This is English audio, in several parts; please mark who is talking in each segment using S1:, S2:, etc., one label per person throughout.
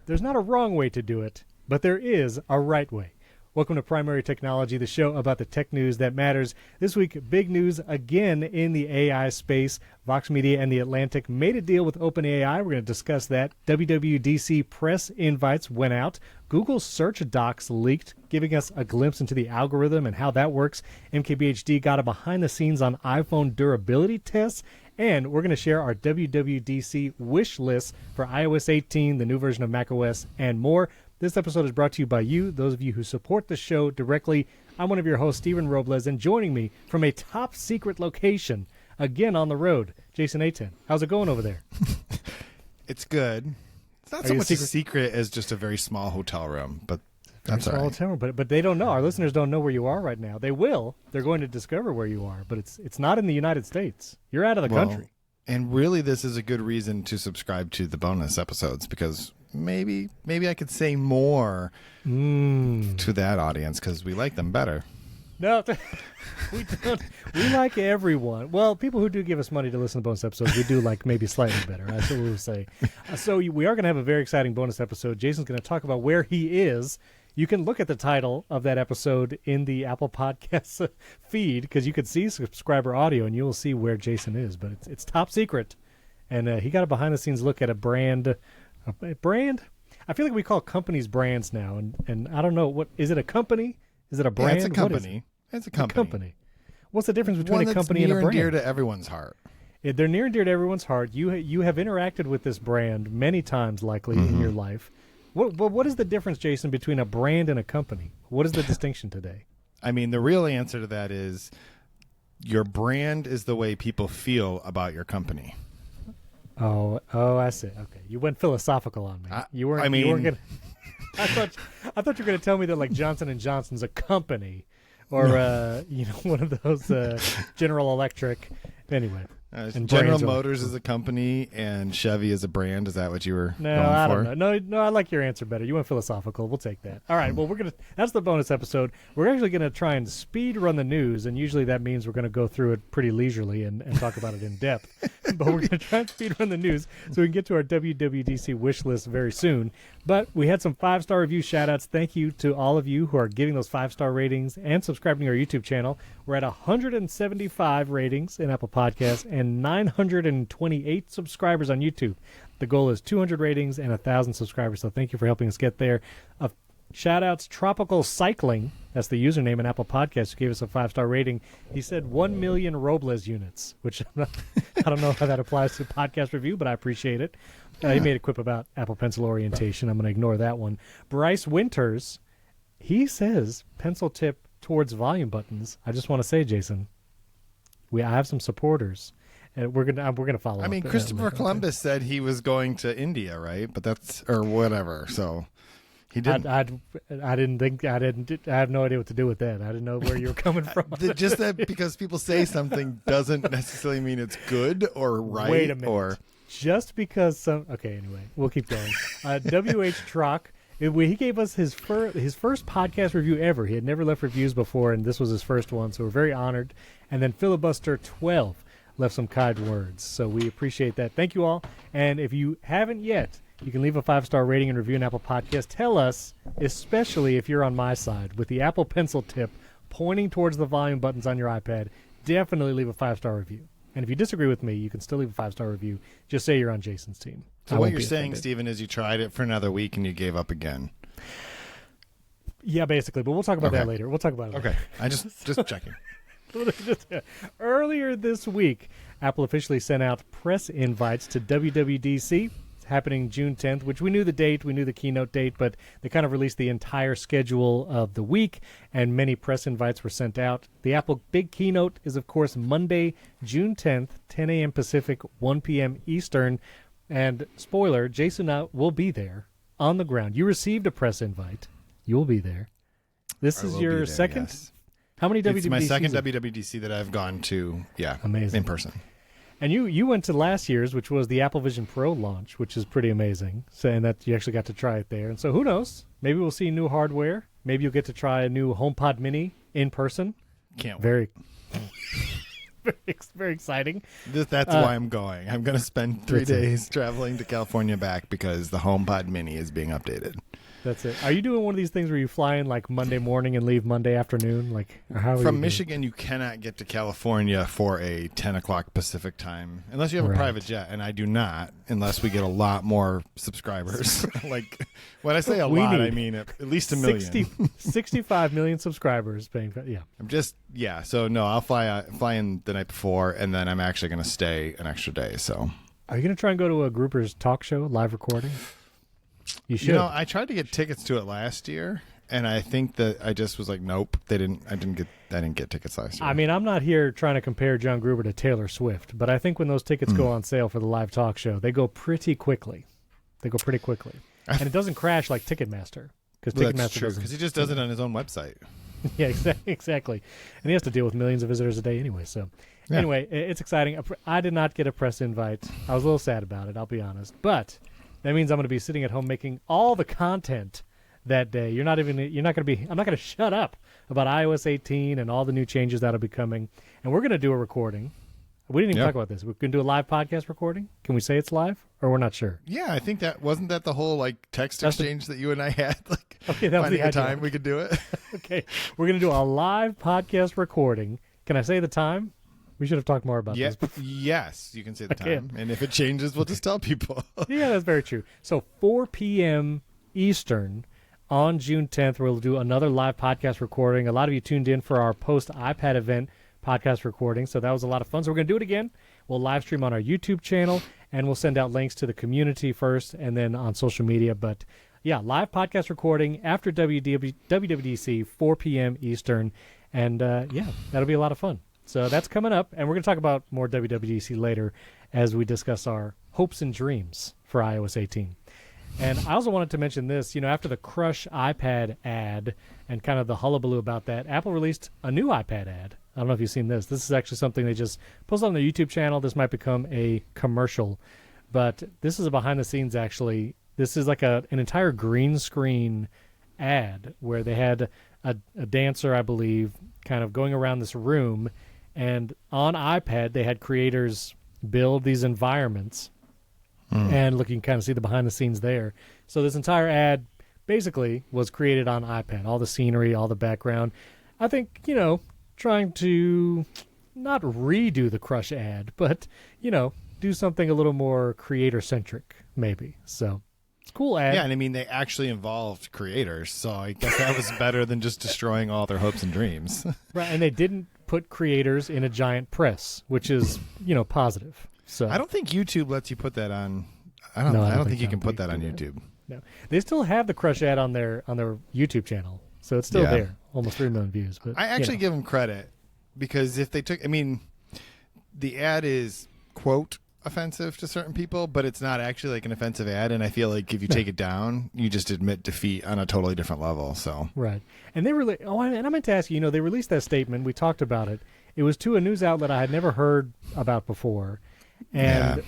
S1: There's not a wrong way to do it, but there is a right way. Welcome to Primary Technology, the show about the tech news that matters. This week, big news again in the AI space. Vox Media and The Atlantic made a deal with OpenAI. We're going to discuss that. WWDC press invites went out. Google search docs leaked, giving us a glimpse into the algorithm and how that works. MKBHD got a behind the scenes on iPhone durability tests. And we're going to share our WWDC wish list for iOS 18, the new version of macOS, and more. This episode is brought to you by you, those of you who support the show directly. I'm one of your hosts, Stephen Robles, and joining me from a top-secret location, again on the road, Jason Aten. How's it going over there?
S2: It's good. It's not so much a secret as just a very small hotel room, but that's all right.
S1: Hotel room, but they don't know. Our listeners don't know where you are right now. They will. They're going to discover where you are, but it's not in the United States. You're out of the country.
S2: And really, this is a good reason to subscribe to the bonus episodes because maybe I could say more to that audience because we like them better.
S1: No, we don't. We like everyone. Well, people who do give us money to listen to bonus episodes, we do like maybe slightly better. That's what we'll say. So we are going to have a very exciting bonus episode. Jason's going to talk about where he is. You can look at the title of that episode in the Apple Podcasts feed because you could see subscriber audio and you will see where Jason is. But it's top secret. And he got a behind-the-scenes look at a brand. A brand? I feel like we call companies brands now. And I don't know. What is it, a company? Is it a brand?
S2: Yeah, it's a company. It's a company.
S1: What's the difference between a company and a brand?
S2: Near and dear to everyone's heart.
S1: They're near and dear to everyone's heart. You have interacted with this brand many times, likely, in your life. What is the difference, Jason, between a brand and a company? What is the distinction today?
S2: I mean, the real answer to that is your brand is the way people feel about your company.
S1: Oh, I see. Okay, you went philosophical on me. You weren't gonna. I thought you were going to tell me that like Johnson & Johnson's a company, or one of those General Electric. Anyway,
S2: General Motors is a company and Chevy is a brand. Is that what you were going for?
S1: I don't know. No, I like your answer better. You went philosophical. We'll take that. All right. Well, that's the bonus episode. We're actually going to try and speed run the news, and usually that means we're going to go through it pretty leisurely and talk about it in depth. But we're going to try and speed run the news so we can get to our WWDC wish list very soon. But we had some 5-star review shout-outs. Thank you to all of you who are giving those 5-star ratings and subscribing to our YouTube channel. We're at 175 ratings in Apple Podcasts and 928 subscribers on YouTube. The goal is 200 ratings and 1,000 subscribers, so thank you for helping us get there. Shout-outs, Tropical Cycling, that's the username in Apple Podcasts, who gave us a 5-star rating. He said 1 million Robles units, which I don't know how that applies to podcast review, but I appreciate it. He made a quip about Apple Pencil orientation. I'm going to ignore that one. Bryce Winters, he says pencil tip towards volume buttons. I just want to say, Jason, I have some supporters, and we're gonna follow.
S2: I mean, Christopher Columbus said he was going to India, right? But that's or whatever. So he didn't.
S1: I have no idea what to do with that. I didn't know where you were coming from.
S2: Just that because people say something doesn't necessarily mean it's good or right.
S1: Wait a minute.
S2: Or
S1: just because some. Okay, anyway, we'll keep going. WH Trock. He gave us his first podcast review ever. He had never left reviews before, and this was his first one, so we're very honored. And then Filibuster 12 left some kind words, so we appreciate that. Thank you all. And if you haven't yet, you can leave a 5-star rating and review an Apple Podcast. Tell us, especially if you're on my side, with the Apple Pencil tip pointing towards the volume buttons on your iPad, definitely leave a 5-star review. And if you disagree with me, you can still leave a 5-star review. Just say you're on Jason's team.
S2: So what you're saying, Stephen, is you tried it for another week and you gave up again.
S1: Yeah, basically. But we'll talk about that later. We'll talk about it later.
S2: Okay. I just checking.
S1: Earlier this week, Apple officially sent out press invites to WWDC. It's happening June 10th, which we knew the date, we knew the keynote date, but they kind of released the entire schedule of the week, and many press invites were sent out. The Apple big keynote is, of course, Monday, June 10th, 10 a.m. Pacific, 1 p.m. Eastern. And spoiler, Jason will be there on the ground. You received a press invite. You'll be there. This is your second?
S2: Yes.
S1: How many WWDCs?
S2: It's my second WWDC that I've gone to,
S1: amazing.
S2: In person.
S1: And you went to last year's, which was the Apple Vision Pro launch, which is pretty amazing. So, and that you actually got to try it there. And so who knows? Maybe we'll see new hardware. Maybe you'll get to try a new HomePod Mini in person.
S2: Can't wait.
S1: Very very exciting.
S2: That's why I'm going. I'm going to spend 3 days traveling to California back because the HomePod Mini is being updated.
S1: That's it. Are you doing one of these things where you fly in like Monday morning and leave Monday afternoon? Like, how
S2: From Michigan, you cannot get to California for a 10 o'clock Pacific time unless you have a private jet, and I do not unless we get a lot more subscribers. Like, when I say a lot, I mean at least a million.
S1: 65 million subscribers paying. Yeah.
S2: So no, I'll fly in the night before, and then I'm actually going to stay an extra day. So,
S1: are you going to try and go to a Groupers talk show live recording? You should.
S2: I tried to get tickets to it last year, and I think that I just was like, nope, I didn't get tickets last year.
S1: I mean, I'm not here trying to compare John Gruber to Taylor Swift, but I think when those tickets go on sale for the live talk show, they go pretty quickly. And it doesn't crash like Ticketmaster, because Ticketmaster
S2: that's true, because he just does it on his own website.
S1: Yeah, exactly. And he has to deal with millions of visitors a day anyway. So, anyway, it's exciting. I did not get a press invite. I was a little sad about it, I'll be honest, but that means I'm going to be sitting at home making all the content that day. I'm not going to shut up about iOS 18 and all the new changes that'll be coming. And we're going to do a recording. We didn't even talk about this. We're going to do a live podcast recording. Can we say it's live, or we're not sure?
S2: Yeah, I think wasn't that the whole like text exchange that you and I had? Like,
S1: okay, that was
S2: finding a time we could do it.
S1: Okay, we're going to do a live podcast recording. Can I say the time? We should have talked more about this.
S2: Yes, you can say the time. And if it changes, we'll just tell people.
S1: Yeah, that's very true. So 4 p.m. Eastern on June 10th, we'll do another live podcast recording. A lot of you tuned in for our post-iPad event podcast recording, so that was a lot of fun. So we're going to do it again. We'll live stream on our YouTube channel, and we'll send out links to the community first and then on social media. But, yeah, live podcast recording after WWDC, 4 p.m. Eastern. And, that'll be a lot of fun. So that's coming up, and we're going to talk about more WWDC later as we discuss our hopes and dreams for iOS 18. And I also wanted to mention this, after the Crush iPad ad and kind of the hullabaloo about that, Apple released a new iPad ad. I don't know if you've seen this. This is actually something they just posted on their YouTube channel. This might become a commercial, but this is a behind-the-scenes, actually. This is like an entire green screen ad where they had a dancer, I believe, kind of going around this room. And on iPad, they had creators build these environments, and you can kind of see the behind the scenes there. So this entire ad basically was created on iPad, all the scenery, all the background. I think, trying to not redo the Crush ad, but, do something a little more creator-centric, maybe. So it's a cool ad.
S2: Yeah, and I mean, they actually involved creators, so I guess that was better than just destroying all their hopes and dreams.
S1: Right, and they didn't put creators in a giant press, which is, positive. So
S2: I don't think YouTube lets you put that on. I don't think you can put that on YouTube.
S1: No, they still have the Crush ad on their YouTube channel, so it's still there. Almost 3 million views. But
S2: I actually give them credit, because if they took, the ad is quote offensive to certain people, but it's not actually like an offensive ad. And I feel like if you take it down, you just admit defeat on a totally different level. So
S1: right, and they really. Oh, and I meant to ask you. They released that statement. We talked about it. It was to a news outlet I had never heard about before, and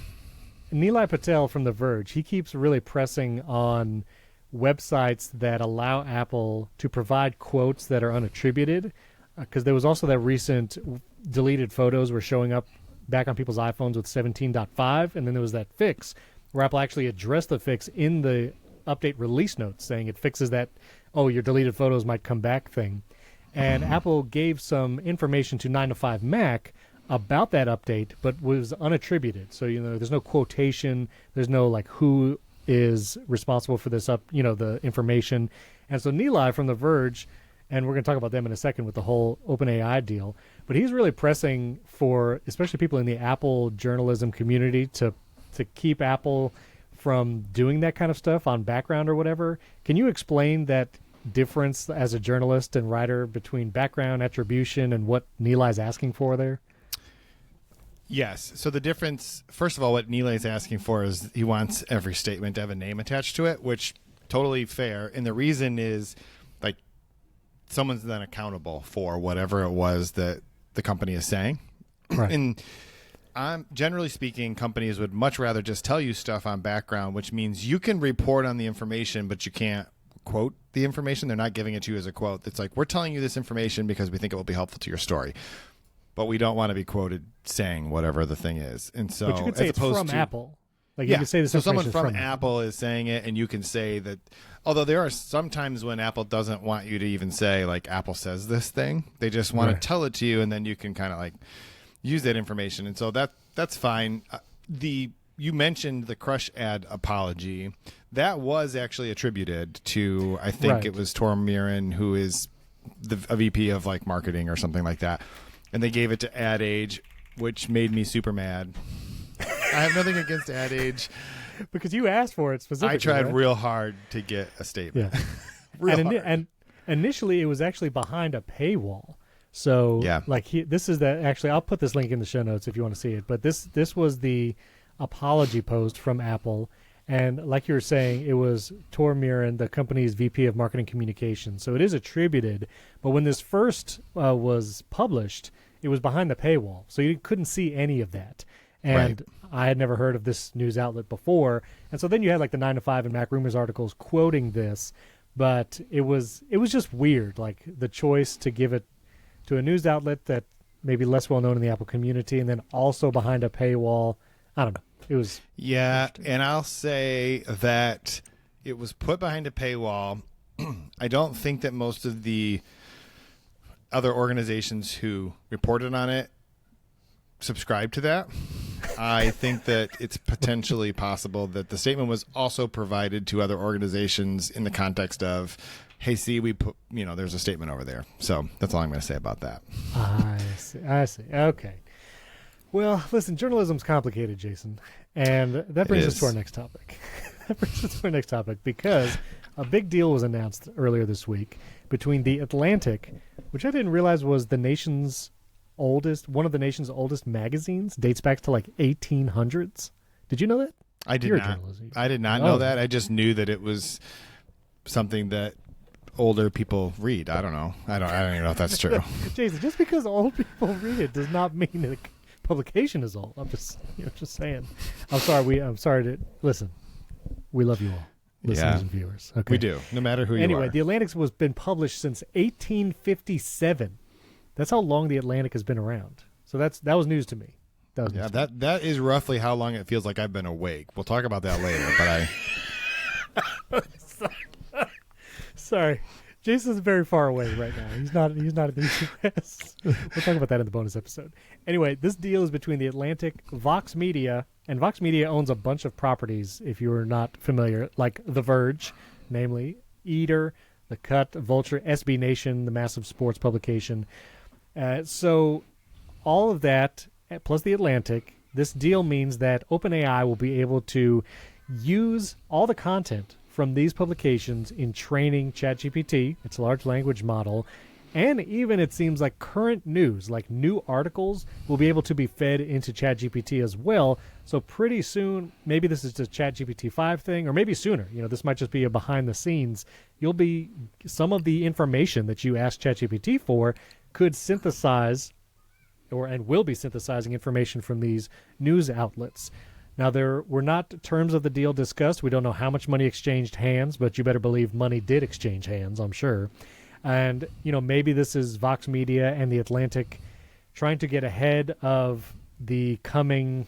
S1: Nilay Patel from The Verge. He keeps really pressing on websites that allow Apple to provide quotes that are unattributed, because there was also that recent deleted photos were showing up back on people's iPhones with 17.5, and then there was that fix where Apple actually addressed the fix in the update release notes, saying it fixes that, your deleted photos might come back thing. And Apple gave some information to 9to5Mac about that update, but was unattributed. So, there's no quotation, there's no who is responsible for this the information. And so Nilay from The Verge, and we're going to talk about them in a second with the whole OpenAI deal, but he's really pressing for, especially people in the Apple journalism community, to keep Apple from doing that kind of stuff on background or whatever. Can you explain that difference as a journalist and writer between background attribution and what Nilay's asking for there?
S2: Yes. So the difference, first of all, what Nilay's asking for is he wants every statement to have a name attached to it, which totally fair. And the reason is someone's then accountable for whatever it was that the company is saying. Right. And generally speaking, companies would much rather just tell you stuff on background, which means you can report on the information, but you can't quote the information. They're not giving it to you as a quote. It's like, we're telling you this information because we think it will be helpful to your story. but we don't want to be quoted saying whatever the thing is. And so,
S1: but you could say
S2: as
S1: it's
S2: opposed
S1: from
S2: to
S1: Apple. Like
S2: yeah,
S1: you could say this
S2: so someone
S1: information
S2: from
S1: is
S2: Apple is saying it, and you can say that. Although there are some times when Apple doesn't want you to even say like Apple says this thing, they just want
S1: Right.
S2: to tell it to you, and then you can kind of like use that information, and so that's fine. You mentioned the Crush ad apology. That was actually attributed to, I think
S1: Right.
S2: it was Tor Miran, who is a VP of like marketing or something like that, and they gave it to Ad Age, which made me super mad. I have nothing against Ad Age.
S1: because you asked for it specifically.
S2: I tried
S1: right?
S2: real hard to get a statement.
S1: Yeah.
S2: real
S1: and,
S2: hard.
S1: and initially it was actually behind a paywall. So
S2: Yeah.
S1: like this is the actually I'll put this link in the show notes if you want to see it. But this was the apology post from Apple, and like you were saying, it was Tor Miran, the company's VP of Marketing Communications. So it is attributed, but when this first was published, it was behind the paywall, so you couldn't see any of that. And I had never heard of this news outlet before, and so then you had like the 9 to 5 and Mac Rumors articles quoting this, but it was just weird, like the choice to give it to a news outlet that maybe less well known in the Apple community, and then also behind a paywall. I don't know. It was
S2: and I'll say that it was put behind a paywall. I don't think that most of the other organizations who reported on it subscribe to that. I think that it's potentially possible that the statement was also provided to other organizations in the context of, hey, see, we put, there's a statement over there. So that's all I'm going to say about that.
S1: I see. Okay. Well, listen, journalism's complicated, Jason. And that brings us to our next topic. Because a big deal was announced earlier this week between The Atlantic, which I didn't realize was one of the nation's oldest magazines, dates back to like 1800s. Did you know that?
S2: I did
S1: You're a
S2: not.
S1: journalist.
S2: I did not know that. I just knew that it was something that older people read. I don't know. I don't even know if that's true.
S1: Jason, just because old people read it does not mean that publication is old. I'm just saying. I'm sorry to listen. We love you all, listeners and viewers. Okay,
S2: we do. No matter who you are.
S1: Anyway, The Atlantic was been published since 1857. That's how long The Atlantic has been around. So that was news to me.
S2: That is roughly how long it feels like I've been awake. We'll talk about that later. But
S1: Sorry. Jason's very far away right now. He's not in the U.S. We'll talk about that in the bonus episode. Anyway, this deal is between The Atlantic, Vox Media, and Vox Media owns a bunch of properties, if you are not familiar, like The Verge, namely Eater, The Cut, Vulture, SB Nation, the massive sports publication. So all of that, plus The Atlantic, this deal means that OpenAI will be able to use all the content from these publications in training ChatGPT, its large language model, and even it seems like current news, like new articles, will be able to be fed into ChatGPT as well. So pretty soon, maybe this is a ChatGPT 5 thing, or maybe sooner. This might just be a behind the scenes. Some of the information that you ask ChatGPT for could synthesize and will be synthesizing information from these news outlets. Now, there were not terms of the deal discussed. We don't know how much money exchanged hands, but you better believe money did exchange hands, I'm sure. And, maybe this is Vox Media and The Atlantic trying to get ahead of the coming,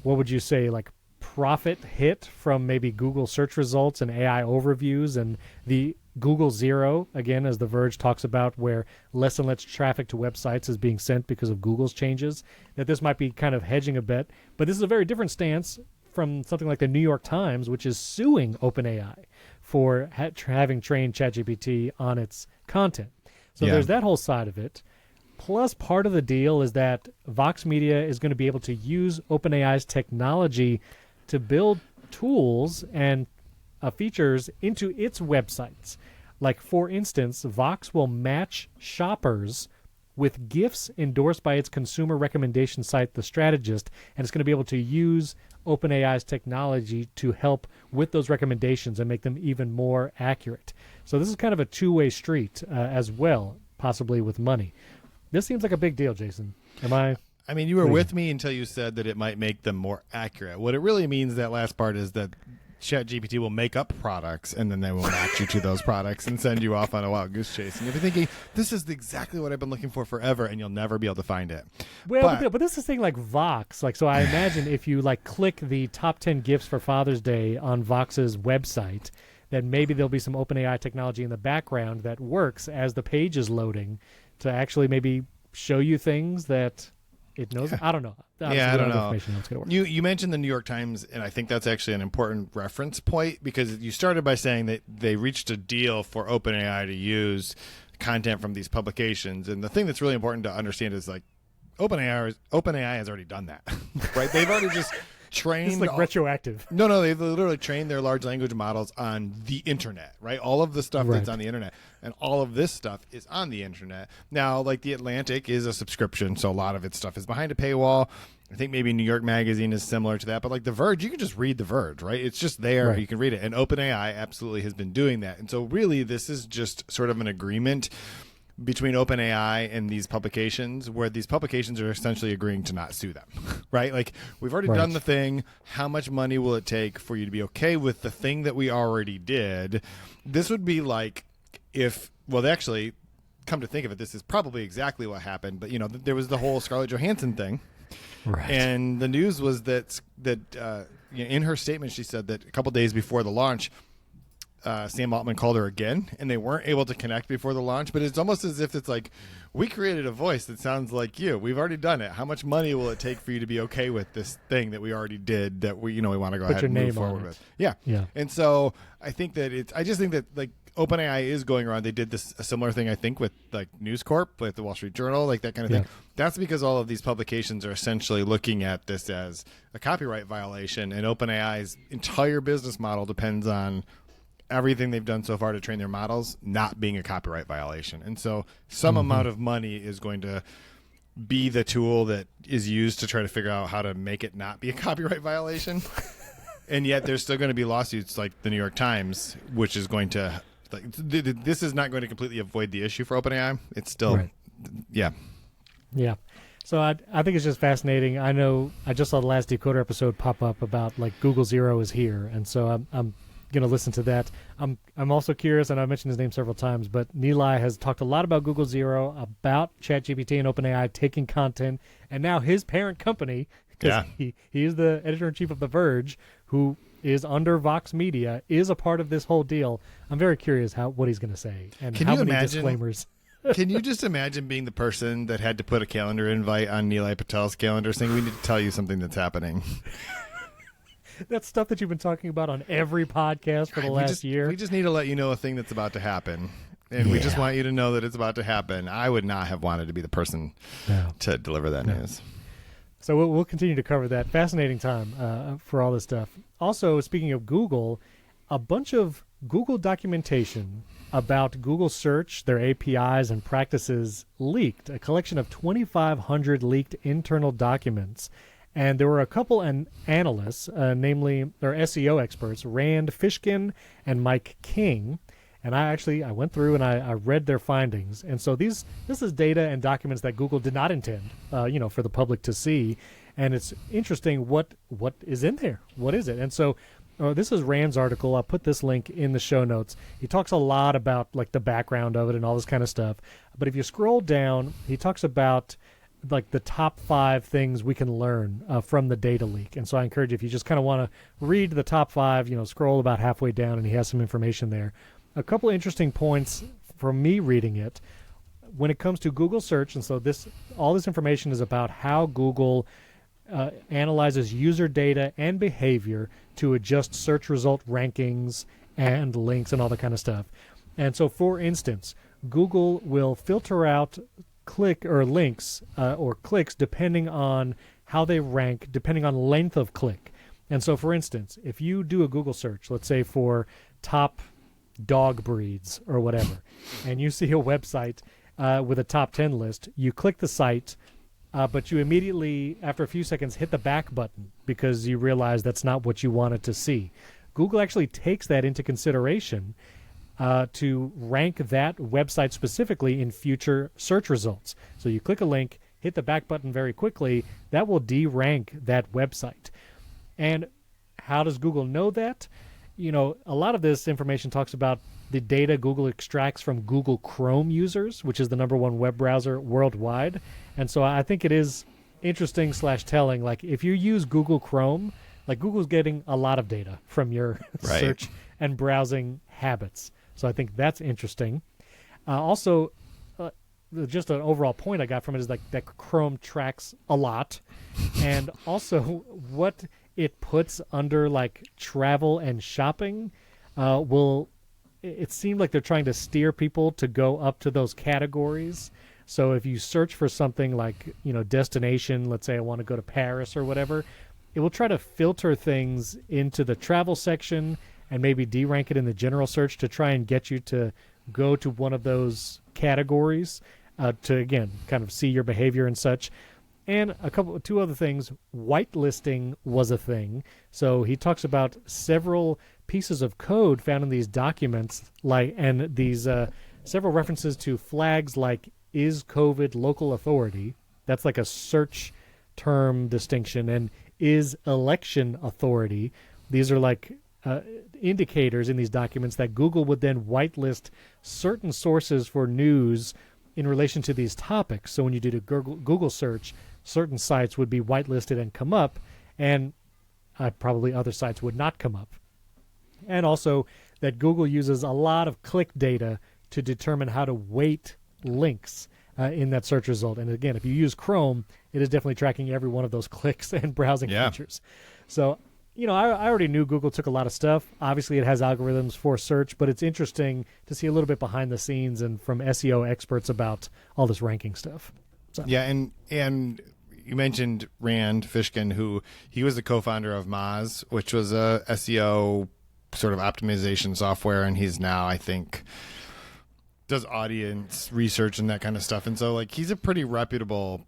S1: what would you say, like profit hit from maybe Google search results and AI overviews and the Google Zero, again, as The Verge talks about, where less and less traffic to websites is being sent because of Google's changes, that this might be kind of hedging a bit. But this is a very different stance from something like the New York Times, which is suing OpenAI for having trained ChatGPT on its content. So there's that whole side of it. Plus, part of the deal is that Vox Media is going to be able to use OpenAI's technology to build tools and features into its websites. Like, for instance, Vox will match shoppers with gifts endorsed by its consumer recommendation site, The Strategist, and it's going to be able to use OpenAI's technology to help with those recommendations and make them even more accurate. So this is kind of a two-way street as well, possibly with money. This seems like a big deal, Jason.
S2: I mean, you were with me until you said that it might make them more accurate. What it really means, that last part, is that ChatGPT will make up products, and then they will match you to those products and send you off on a wild goose chase. And you'll be thinking, this is exactly what I've been looking for forever, and you'll never be able to find it.
S1: Well, but this is thing like Vox. Like, so I imagine if you like click the top 10 gifts for Father's Day on Vox's website, then maybe there'll be some OpenAI technology in the background that works as the page is loading to actually maybe show you things that it knows. I don't know.
S2: I don't know.
S1: Work.
S2: You mentioned the New York Times, and I think that's actually an important reference point, because you started by saying that they reached a deal for OpenAI to use content from these publications. And the thing that's really important to understand is like OpenAI has already done that, right? They've already just trained.
S1: It's like retroactive.
S2: No, they've literally trained their large language models on the internet, right? All of the stuff that's on the internet, and all of this stuff is on the internet. Now, like The Atlantic is a subscription, so a lot of its stuff is behind a paywall. I think maybe New York Magazine is similar to that, but like The Verge, you can just read The Verge, right? It's just there. Right. You can read it. And OpenAI absolutely has been doing that. And so really this is just sort of an agreement between OpenAI and these publications, where these publications are essentially agreeing to not sue them, right? Like, we've already done the thing. How much money will it take for you to be okay with the thing that we already did? This would be like if, well, actually, come to think of it, this is probably exactly what happened. But, you know, there was the whole Scarlett Johansson thing. Right. And the news was that in her statement, she said that a couple days before the launch, Sam Altman called her again, and they weren't able to connect before the launch. But it's almost as if it's like, we created a voice that sounds like you. We've already done it. How much money will it take for you to be okay with this thing that we already did, that we want to go ahead and move forward with? Yeah. And so I think that I just think that like OpenAI is going around. They did a similar thing, I think, with like News Corp, with the Wall Street Journal, like that kind of thing. That's because all of these publications are essentially looking at this as a copyright violation, and OpenAI's entire business model depends on everything they've done so far to train their models not being a copyright violation. And so some amount of money is going to be the tool that is used to try to figure out how to make it not be a copyright violation. And yet there's still going to be lawsuits like the New York Times, which is going to, like, this is not going to completely avoid the issue for OpenAI. It's still, Yeah.
S1: So I think it's just fascinating. I know I just saw the last Decoder episode pop up about like Google Zero is here. And so I'm going to listen to that. I'm also curious, and I mentioned his name several times, but Nilay has talked a lot about Google Zero, about ChatGPT and OpenAI taking content, and now his parent company, because he is the editor-in-chief of The Verge, who is under Vox Media, is a part of this whole deal. I'm very curious what he's going to say and how many disclaimers.
S2: Can you just imagine being the person that had to put a calendar invite on Nilay Patel's calendar saying, we need to tell you something that's happening?
S1: That's stuff that you've been talking about on every podcast for the last year.
S2: We just need to let you know a thing that's about to happen. And we just want you to know that it's about to happen. I would not have wanted to be the person to deliver that news.
S1: So we'll continue to cover that. Fascinating time for all this stuff. Also, speaking of Google, a bunch of Google documentation about Google Search, their APIs and practices leaked. A collection of 2,500 leaked internal documents. And there were a couple analysts, namely their SEO experts, Rand Fishkin and Mike King. And I went through and I read their findings. And so this is data and documents that Google did not intend, for the public to see. And it's interesting what is in there. What is it? And so this is Rand's article. I'll put this link in the show notes. He talks a lot about like the background of it and all this kind of stuff. But if you scroll down, he talks about like the top 5 things we can learn from the data leak. And so I encourage you, if you just kind of want to read the top 5, scroll about halfway down and he has some information there. A couple of interesting points from me reading it. When it comes to Google search, and so all this information is about how Google analyzes user data and behavior to adjust search result rankings and links and all that kind of stuff. And so, for instance, Google will filter out links or clicks depending on how they rank, depending on length of click. And so, for instance, if you do a Google search, let's say for top dog breeds or whatever, and you see a website with a top 10 list, you click the site, but you immediately, after a few seconds, hit the back button because you realize that's not what you wanted to see. Google actually takes that into consideration to rank that website specifically in future search results. So you click a link, hit the back button very quickly, that will de-rank that website. And how does Google know that? a lot of this information talks about the data Google extracts from Google Chrome users, which is the #1 web browser worldwide. And so I think it is interesting / telling. Like, if you use Google Chrome, like, Google's getting a lot of data from your search and browsing habits. So I think that's interesting. Also, just an overall point I got from it is like that Chrome tracks a lot. And also what it puts under like travel and shopping it seemed like they're trying to steer people to go up to those categories. So if you search for something like, destination, let's say I want to go to Paris or whatever, it will try to filter things into the travel section and maybe derank it in the general search to try and get you to go to one of those categories to, again, kind of see your behavior and such. And two other things. Whitelisting was a thing. So he talks about several pieces of code found in these documents, and these several references to flags like "is COVID local authority." That's like a search term distinction, and "is election authority." These are like indicators in these documents that Google would then whitelist certain sources for news in relation to these topics. So when you did a Google search, certain sites would be whitelisted and come up, and probably other sites would not come up. And also that Google uses a lot of click data to determine how to weight links in that search result. And again, if you use Chrome, it is definitely tracking every one of those clicks and browsing features. So, I already knew Google took a lot of stuff. Obviously, it has algorithms for search, but it's interesting to see a little bit behind the scenes and from SEO experts about all this ranking stuff. So.
S2: Yeah, and you mentioned Rand Fishkin, he was the co-founder of Moz, which was a SEO sort of optimization software, and he's now, I think, does audience research and that kind of stuff. And so, like, he's a pretty reputable,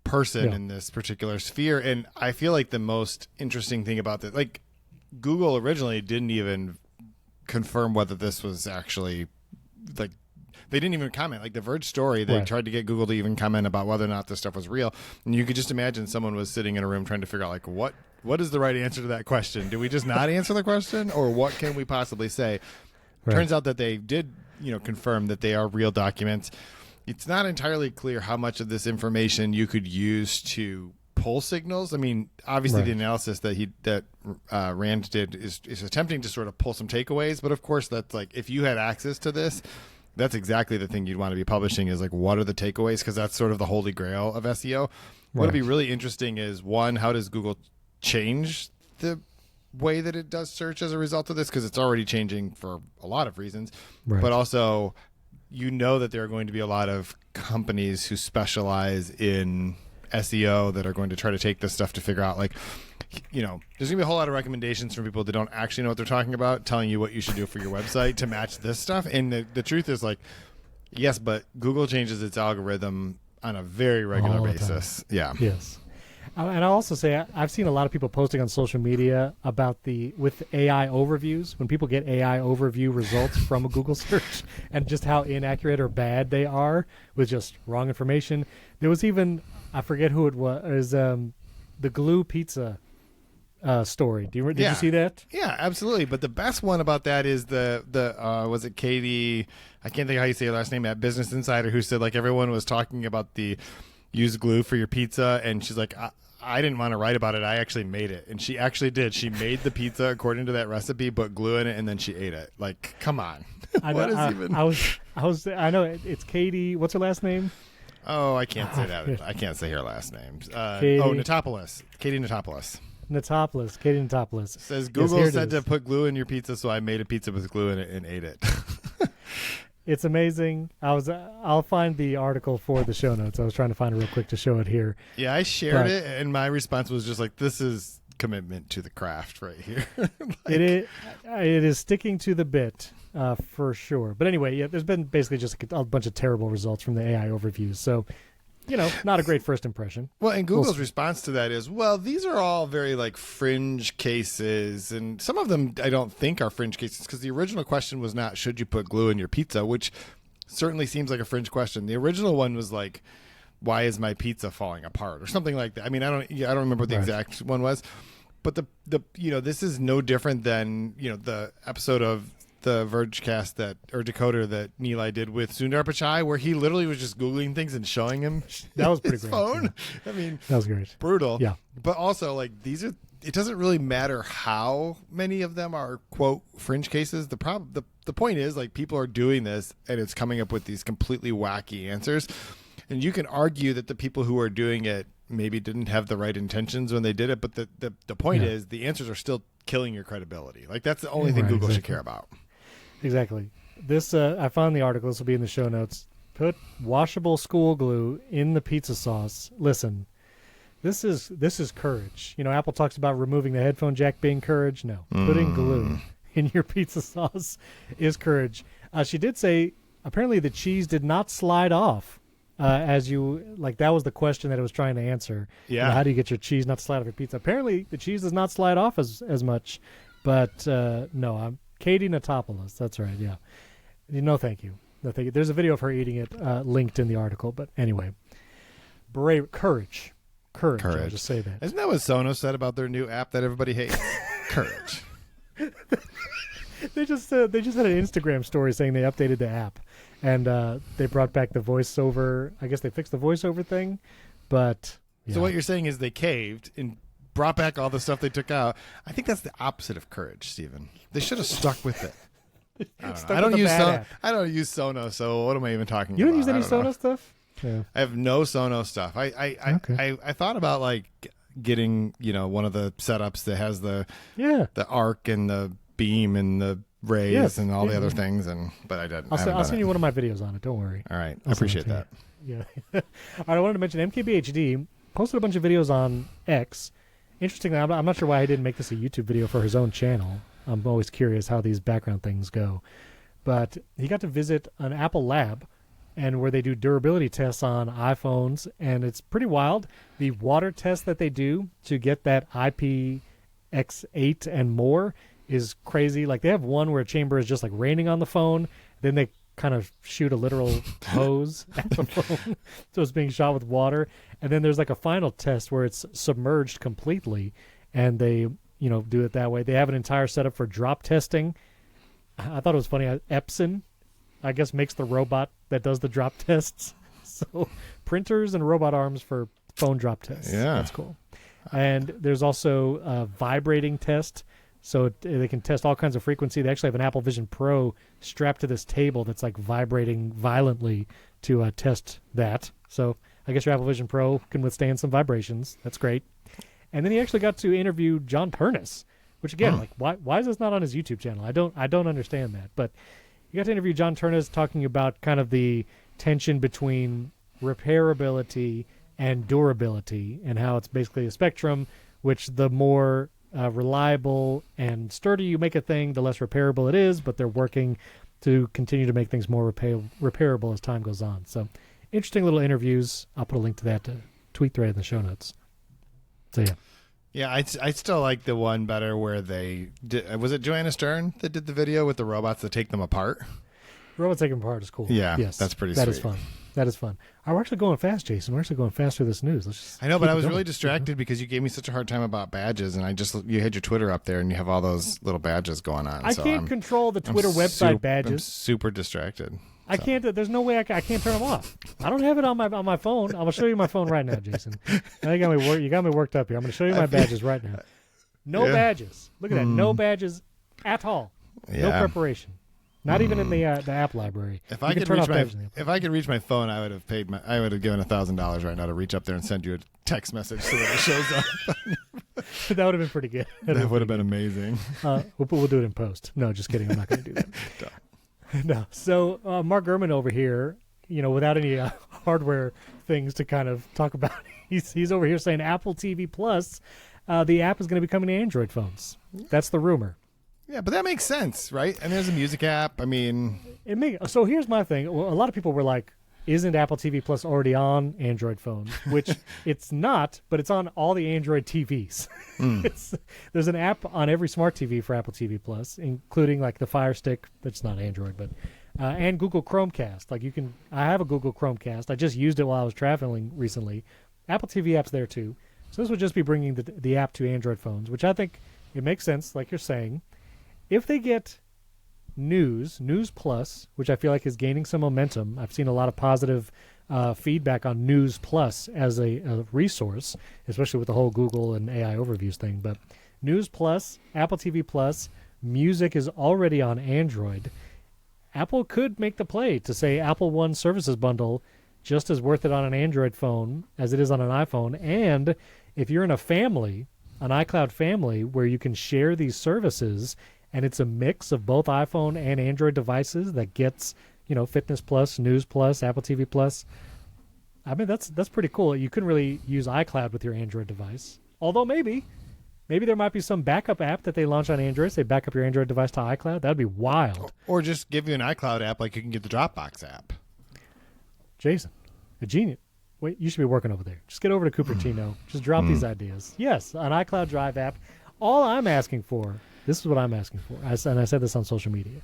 S2: person in this particular sphere. And I feel like the most interesting thing about this, like, Google originally didn't even confirm whether this was actually, like, they didn't even comment. Like the Verge story, they tried to get Google to even comment about whether or not this stuff was real. And you could just imagine someone was sitting in a room trying to figure out, like, what is the right answer to that question? Do we just not answer the question, or what can we possibly say? Turns out that they did, confirm that they are real documents. It's not entirely clear how much of this information you could use to pull signals. I mean, obviously the analysis that Rand did is attempting to sort of pull some takeaways, but of course that's like, if you had access to this, that's exactly the thing you'd want to be publishing, is like, what are the takeaways? Because that's sort of the holy grail of SEO. What would be really interesting is, one, how does Google change the way that it does search as a result of this? Because it's already changing for a lot of reasons. But also, that there are going to be a lot of companies who specialize in SEO that are going to try to take this stuff to figure out, like, there's going to be a whole lot of recommendations from people that don't actually know what they're talking about, telling you what you should do for your website to match this stuff. And the truth is, like, yes, but Google changes its algorithm on a very regular basis. Yeah.
S1: Yes. And I'll also say I've seen a lot of people posting on social media about with AI overviews, when people get AI overview results from a Google search, and just how inaccurate or bad they are with just wrong information. There was even, I forget who it was, the glue pizza story. Did you see that?
S2: Yeah, absolutely. But the best one about that is the was it Katie? I can't think how you say her last name, at Business Insider, who said, like, everyone was talking about the use glue for your pizza, and she's like, I didn't want to write about it. I actually made it. And she actually did. She made the pizza according to that recipe, put glue in it, and then she ate it. Like, come on.
S1: I know it's Katie. What's her last name?
S2: Oh, I can't say that. I can't say her last name. Natopoulos. Katie Natopoulos.
S1: Katie Natopoulos.
S2: Says Google said to put glue in your pizza, so I made a pizza with glue in it and ate it.
S1: It's amazing. I'll find the article for the show notes. I was trying to find it real quick to show it here.
S2: Yeah, I shared it, and my response was just like, this is commitment to the craft right here.
S1: It is sticking to the bit for sure. But anyway, yeah, there's been basically just a bunch of terrible results from the AI overviews. So, not a great first impression.
S2: Well, and Google's response to that is, well, these are all very, like, fringe cases. And some of them I don't think are fringe cases, because the original question was not, should you put glue in your pizza, which certainly seems like a fringe question. The original one was like, why is my pizza falling apart, or something like that. I mean, I don't remember what the exact one was. But the this is no different than the episode of the Verge cast or Decoder that Nilay did with Sundar Pichai, where he literally was just Googling things and showing him
S1: That was pretty
S2: his
S1: great.
S2: phone.
S1: Yeah.
S2: I mean,
S1: That was great.
S2: brutal.
S1: Yeah.
S2: But also, like, it doesn't really matter how many of them are quote fringe cases. The point is, like, people are doing this and it's coming up with these completely wacky answers. And you can argue that the people who are doing it maybe didn't have the right intentions when they did it, but the point is the answers are still killing your credibility. Like, that's the only thing Google should care about.
S1: Exactly. This I found the article. This will be in the show notes. Put washable school glue in the pizza sauce. Listen, this is courage. Apple talks about removing the headphone jack being courage. No, putting glue in your pizza sauce is courage. She did say apparently the cheese did not slide off. That was the question that it was trying to answer.
S2: Yeah.
S1: How do you get your cheese not to slide off your pizza? Apparently the cheese does not slide off as much. But no, I'm Katie Natopoulos. That's right. Yeah. No, thank you. No, thank you. There's a video of her eating it linked in the article. But anyway, courage. I'll just say that.
S2: Isn't that what Sonos said about their new app that everybody hates? Courage.
S1: They just had an Instagram story saying they updated the app, and they brought back the voiceover. I guess they fixed the voiceover thing, but
S2: So what you're saying is they caved and brought back all the stuff they took out. I think that's the opposite of courage, Stephen. They should have stuck with it. I don't use Sonos, so what am I even talking about?
S1: You don't use any Sonos stuff? Yeah.
S2: I have no Sonos stuff. I thought about like getting one of the setups that has the arc and the beam and the rays and all the other things, but I didn't.
S1: I'll send you one of my videos on it. Don't worry.
S2: All right, I appreciate that.
S1: Yeah. All right, I wanted to mention MKBHD posted a bunch of videos on X. Interestingly, I'm not sure why he didn't make this a YouTube video for his own channel. I'm always curious how these background things go. But he got to visit an Apple lab and where they do durability tests on iPhones, and it's pretty wild. The water test that they do to get that IPX8 and more is crazy. Like, they have one where a chamber is just like raining on the phone, then they kind of shoot a literal hose at the phone, so it's being shot with water. And then there's like a final test where it's submerged completely, and they do it that way. They have an entire setup for drop testing. I thought it was funny. Epson, I guess, makes the robot that does the drop tests. So printers and robot arms for phone drop tests.
S2: Yeah,
S1: that's cool. And there's also a vibrating test. So they can test all kinds of frequency. They actually have an Apple Vision Pro strapped to this table that's like vibrating violently to test that. So I guess your Apple Vision Pro can withstand some vibrations. That's great. And then he actually got to interview John Turnus, which again, like why is this not on his YouTube channel? I don't understand that. But he got to interview John Turnus talking about kind of the tension between repairability and durability, and how it's basically a spectrum, which the more reliable and sturdy you make a thing, the less repairable it is, but they're working to continue to make things more repairable as time goes on. So interesting little interviews. I'll put a link to that tweet thread in the show notes. So
S2: yeah, I still like the one better where they did. Was it Joanna Stern that did the video with the robots that take them apart?
S1: Robots taking them apart is cool.
S2: Yeah,
S1: yes,
S2: that's pretty
S1: That
S2: sweet.
S1: is fun. That is fun. We're actually going fast, Jason. We're actually going fast through this news.
S2: I know, but I was really distracted because you gave me such a hard time about badges, and you had your Twitter up there, and you have all those little badges going on.
S1: I can't control the Twitter website badges.
S2: I'm super distracted.
S1: I can't. There's no way I can't turn them off. I don't have it on my phone. I'm gonna show you my phone right now, Jason. Now you got me worked up here. I'm gonna show you my badges right now. No badges. Look at that. No badges at all. No preparation. Not even in the app library.
S2: If I could reach my phone, I would have given $1,000 right now to reach up there and send you a text message so that it shows up.
S1: That would have been pretty good.
S2: That would have been amazing.
S1: We'll do it in post. No, just kidding. I'm not going to do that. No. So Mark Gurman over here, without any hardware things to kind of talk about, he's over here saying Apple TV Plus, the app is going to be coming to Android phones. That's the rumor.
S2: Yeah, but that makes sense, right? And there's a music app. I mean,
S1: so here's my thing. Well, a lot of people were like, "Isn't Apple TV Plus already on Android phones?" Which it's not, but it's on all the Android TVs. There's an app on every smart TV for Apple TV Plus, including like the Fire Stick. That's not Android, but and Google Chromecast. Like I have a Google Chromecast. I just used it while I was traveling recently. Apple TV app's there too. So this would just be bringing the app to Android phones, which I think it makes sense, like you're saying. If they get News Plus, which I feel like is gaining some momentum. I've seen a lot of positive feedback on News Plus as a resource, especially with the whole Google and AI overviews thing. But News Plus, Apple TV Plus, music is already on Android. Apple could make the play to say Apple One services bundle just as worth it on an Android phone as it is on an iPhone. And if you're in a family, an iCloud family, where you can share these services, and it's a mix of both iPhone and Android devices that gets, Fitness Plus, News Plus, Apple TV Plus. I mean, that's pretty cool. You couldn't really use iCloud with your Android device. Although maybe there might be some backup app that they launch on Android. Say back up your Android device to iCloud. That'd be wild.
S2: Or just give you an iCloud app like you can get the Dropbox app.
S1: Jason, a genius. Wait, you should be working over there. Just get over to Cupertino. Just drop these ideas. Yes, an iCloud Drive app. All I'm asking for, this is what I'm asking for, and I said this on social media.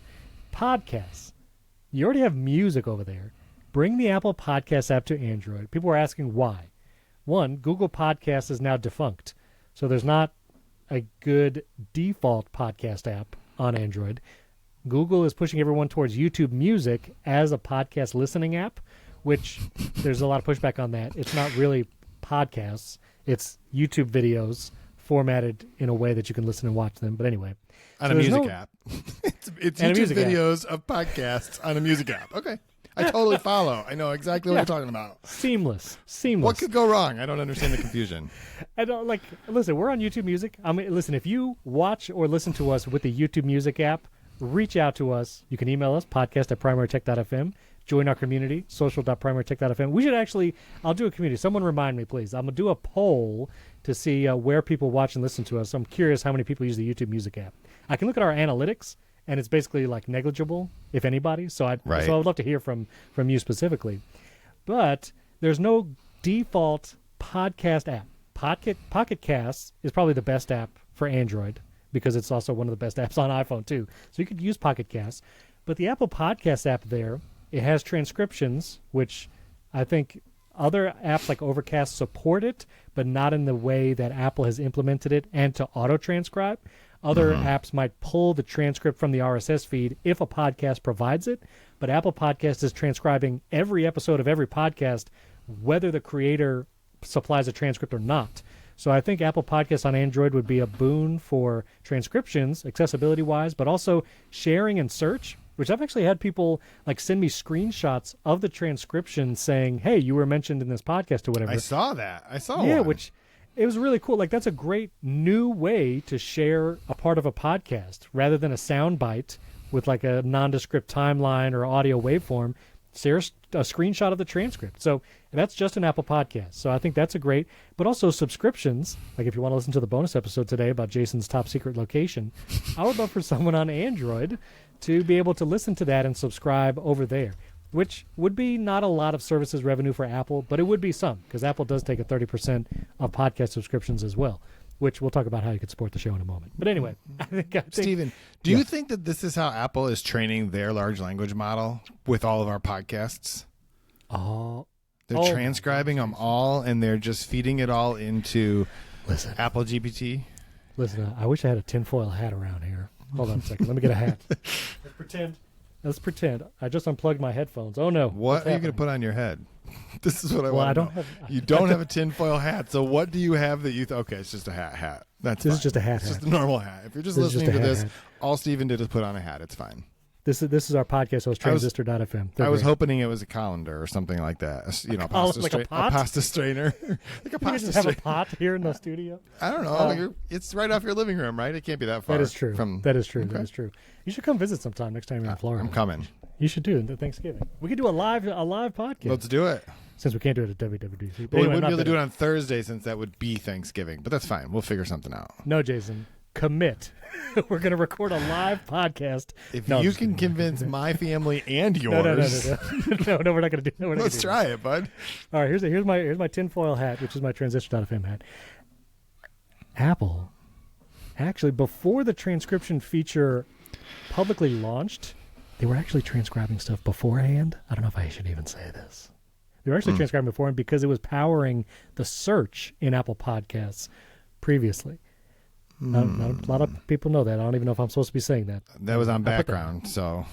S1: Podcasts. You already have music over there. Bring the Apple Podcast app to Android. People are asking why. One, Google Podcasts is now defunct. So there's not a good default podcast app on Android. Google is pushing everyone towards YouTube Music as a podcast listening app, which there's a lot of pushback on that. It's not really podcasts. It's YouTube videos formatted in a way that you can listen and watch them. But anyway.
S2: On a music app. It's YouTube videos of podcasts on a music app. Okay. I totally follow. I know exactly what you're talking about.
S1: Seamless.
S2: What could go wrong? I don't understand the confusion.
S1: Listen, we're on YouTube Music. Listen, if you watch or listen to us with the YouTube Music app, reach out to us. You can email us, podcast@primarytech.fm. Join our community, social.primarytech.fm. We should actually, I'll do a community. Someone remind me, please. I'm going to do a poll to see where people watch and listen to us. I'm curious how many people use the YouTube Music app. I can look at our analytics, and it's basically like negligible, if anybody. So I would love to hear from you specifically. But there's no default podcast app. Pocket Casts is probably the best app for Android because it's also one of the best apps on iPhone too. So you could use Pocket Casts. But the Apple Podcast app there, it has transcriptions, which I think other apps like Overcast support it, but not in the way that Apple has implemented it, and to auto-transcribe. Other apps might pull the transcript from the RSS feed if a podcast provides it, but Apple Podcast is transcribing every episode of every podcast, whether the creator supplies a transcript or not. So I think Apple Podcasts on Android would be a boon for transcriptions, accessibility-wise, but also sharing and search, which I've actually had people send me screenshots of the transcription saying, hey, you were mentioned in this podcast or whatever.
S2: I saw that.
S1: Yeah,
S2: one.
S1: which it was really cool. That's a great new way to share a part of a podcast rather than a sound bite with a nondescript timeline or audio waveform. Share a screenshot of the transcript. So that's just an Apple Podcast. So I think that's a great, but also subscriptions. If you want to listen to the bonus episode today about Jason's top secret location, I would love for someone on Android to be able to listen to that and subscribe over there, which would be not a lot of services revenue for Apple, but it would be some, because Apple does take a 30% of podcast subscriptions as well, which we'll talk about how you could support the show in a moment. But anyway, I think
S2: Stephen, do you think that this is how Apple is training their large language model with all of our podcasts? They're transcribing them all, and they're just feeding it all into Apple GPT?
S1: Listen, I wish I had a tinfoil hat around here. Hold on a second. Let me get a hat. Let's pretend. I just unplugged my headphones. Oh, no.
S2: What are you going to put on your head? This is what I want to know.
S1: I don't have...
S2: You don't have a tinfoil hat, so what do you have that you... Okay, it's just a hat. This
S1: is just a hat.
S2: It's just a normal hat. If you're just listening to this, all Steven did is put on a hat. It's fine.
S1: This is our podcast host, Transistor.fm.
S2: I was hoping it was a colander or something like that.
S1: A pasta
S2: strainer.
S1: Like a pasta strainer. Have a pot here in the studio?
S2: I don't know. It's right off your living room, right? It can't be that far.
S1: That is true. That is true.
S2: Okay.
S1: That is true. You should come visit sometime next time you're in Florida.
S2: I'm coming.
S1: You should do it at Thanksgiving. We could do a live podcast.
S2: Let's do it.
S1: Since we can't do it at WWDC.
S2: But we wouldn't be able to do it on Thursday since that would be Thanksgiving. But that's fine. We'll figure something out.
S1: No, Jason. Commit. We're going to record a live podcast.
S2: If you can convince my family and yours.
S1: No, we're not going to do it.
S2: Let's try it, bud.
S1: All right, here's my tinfoil hat, which is my Transistor.fm hat. Apple, actually, before the transcription feature publicly launched, they were actually transcribing stuff beforehand. I don't know if I should even say this. They were actually transcribing for him because it was powering the search in Apple Podcasts previously. Not a lot of people know that. I don't even know if I'm supposed to be saying that.
S2: That was on background, so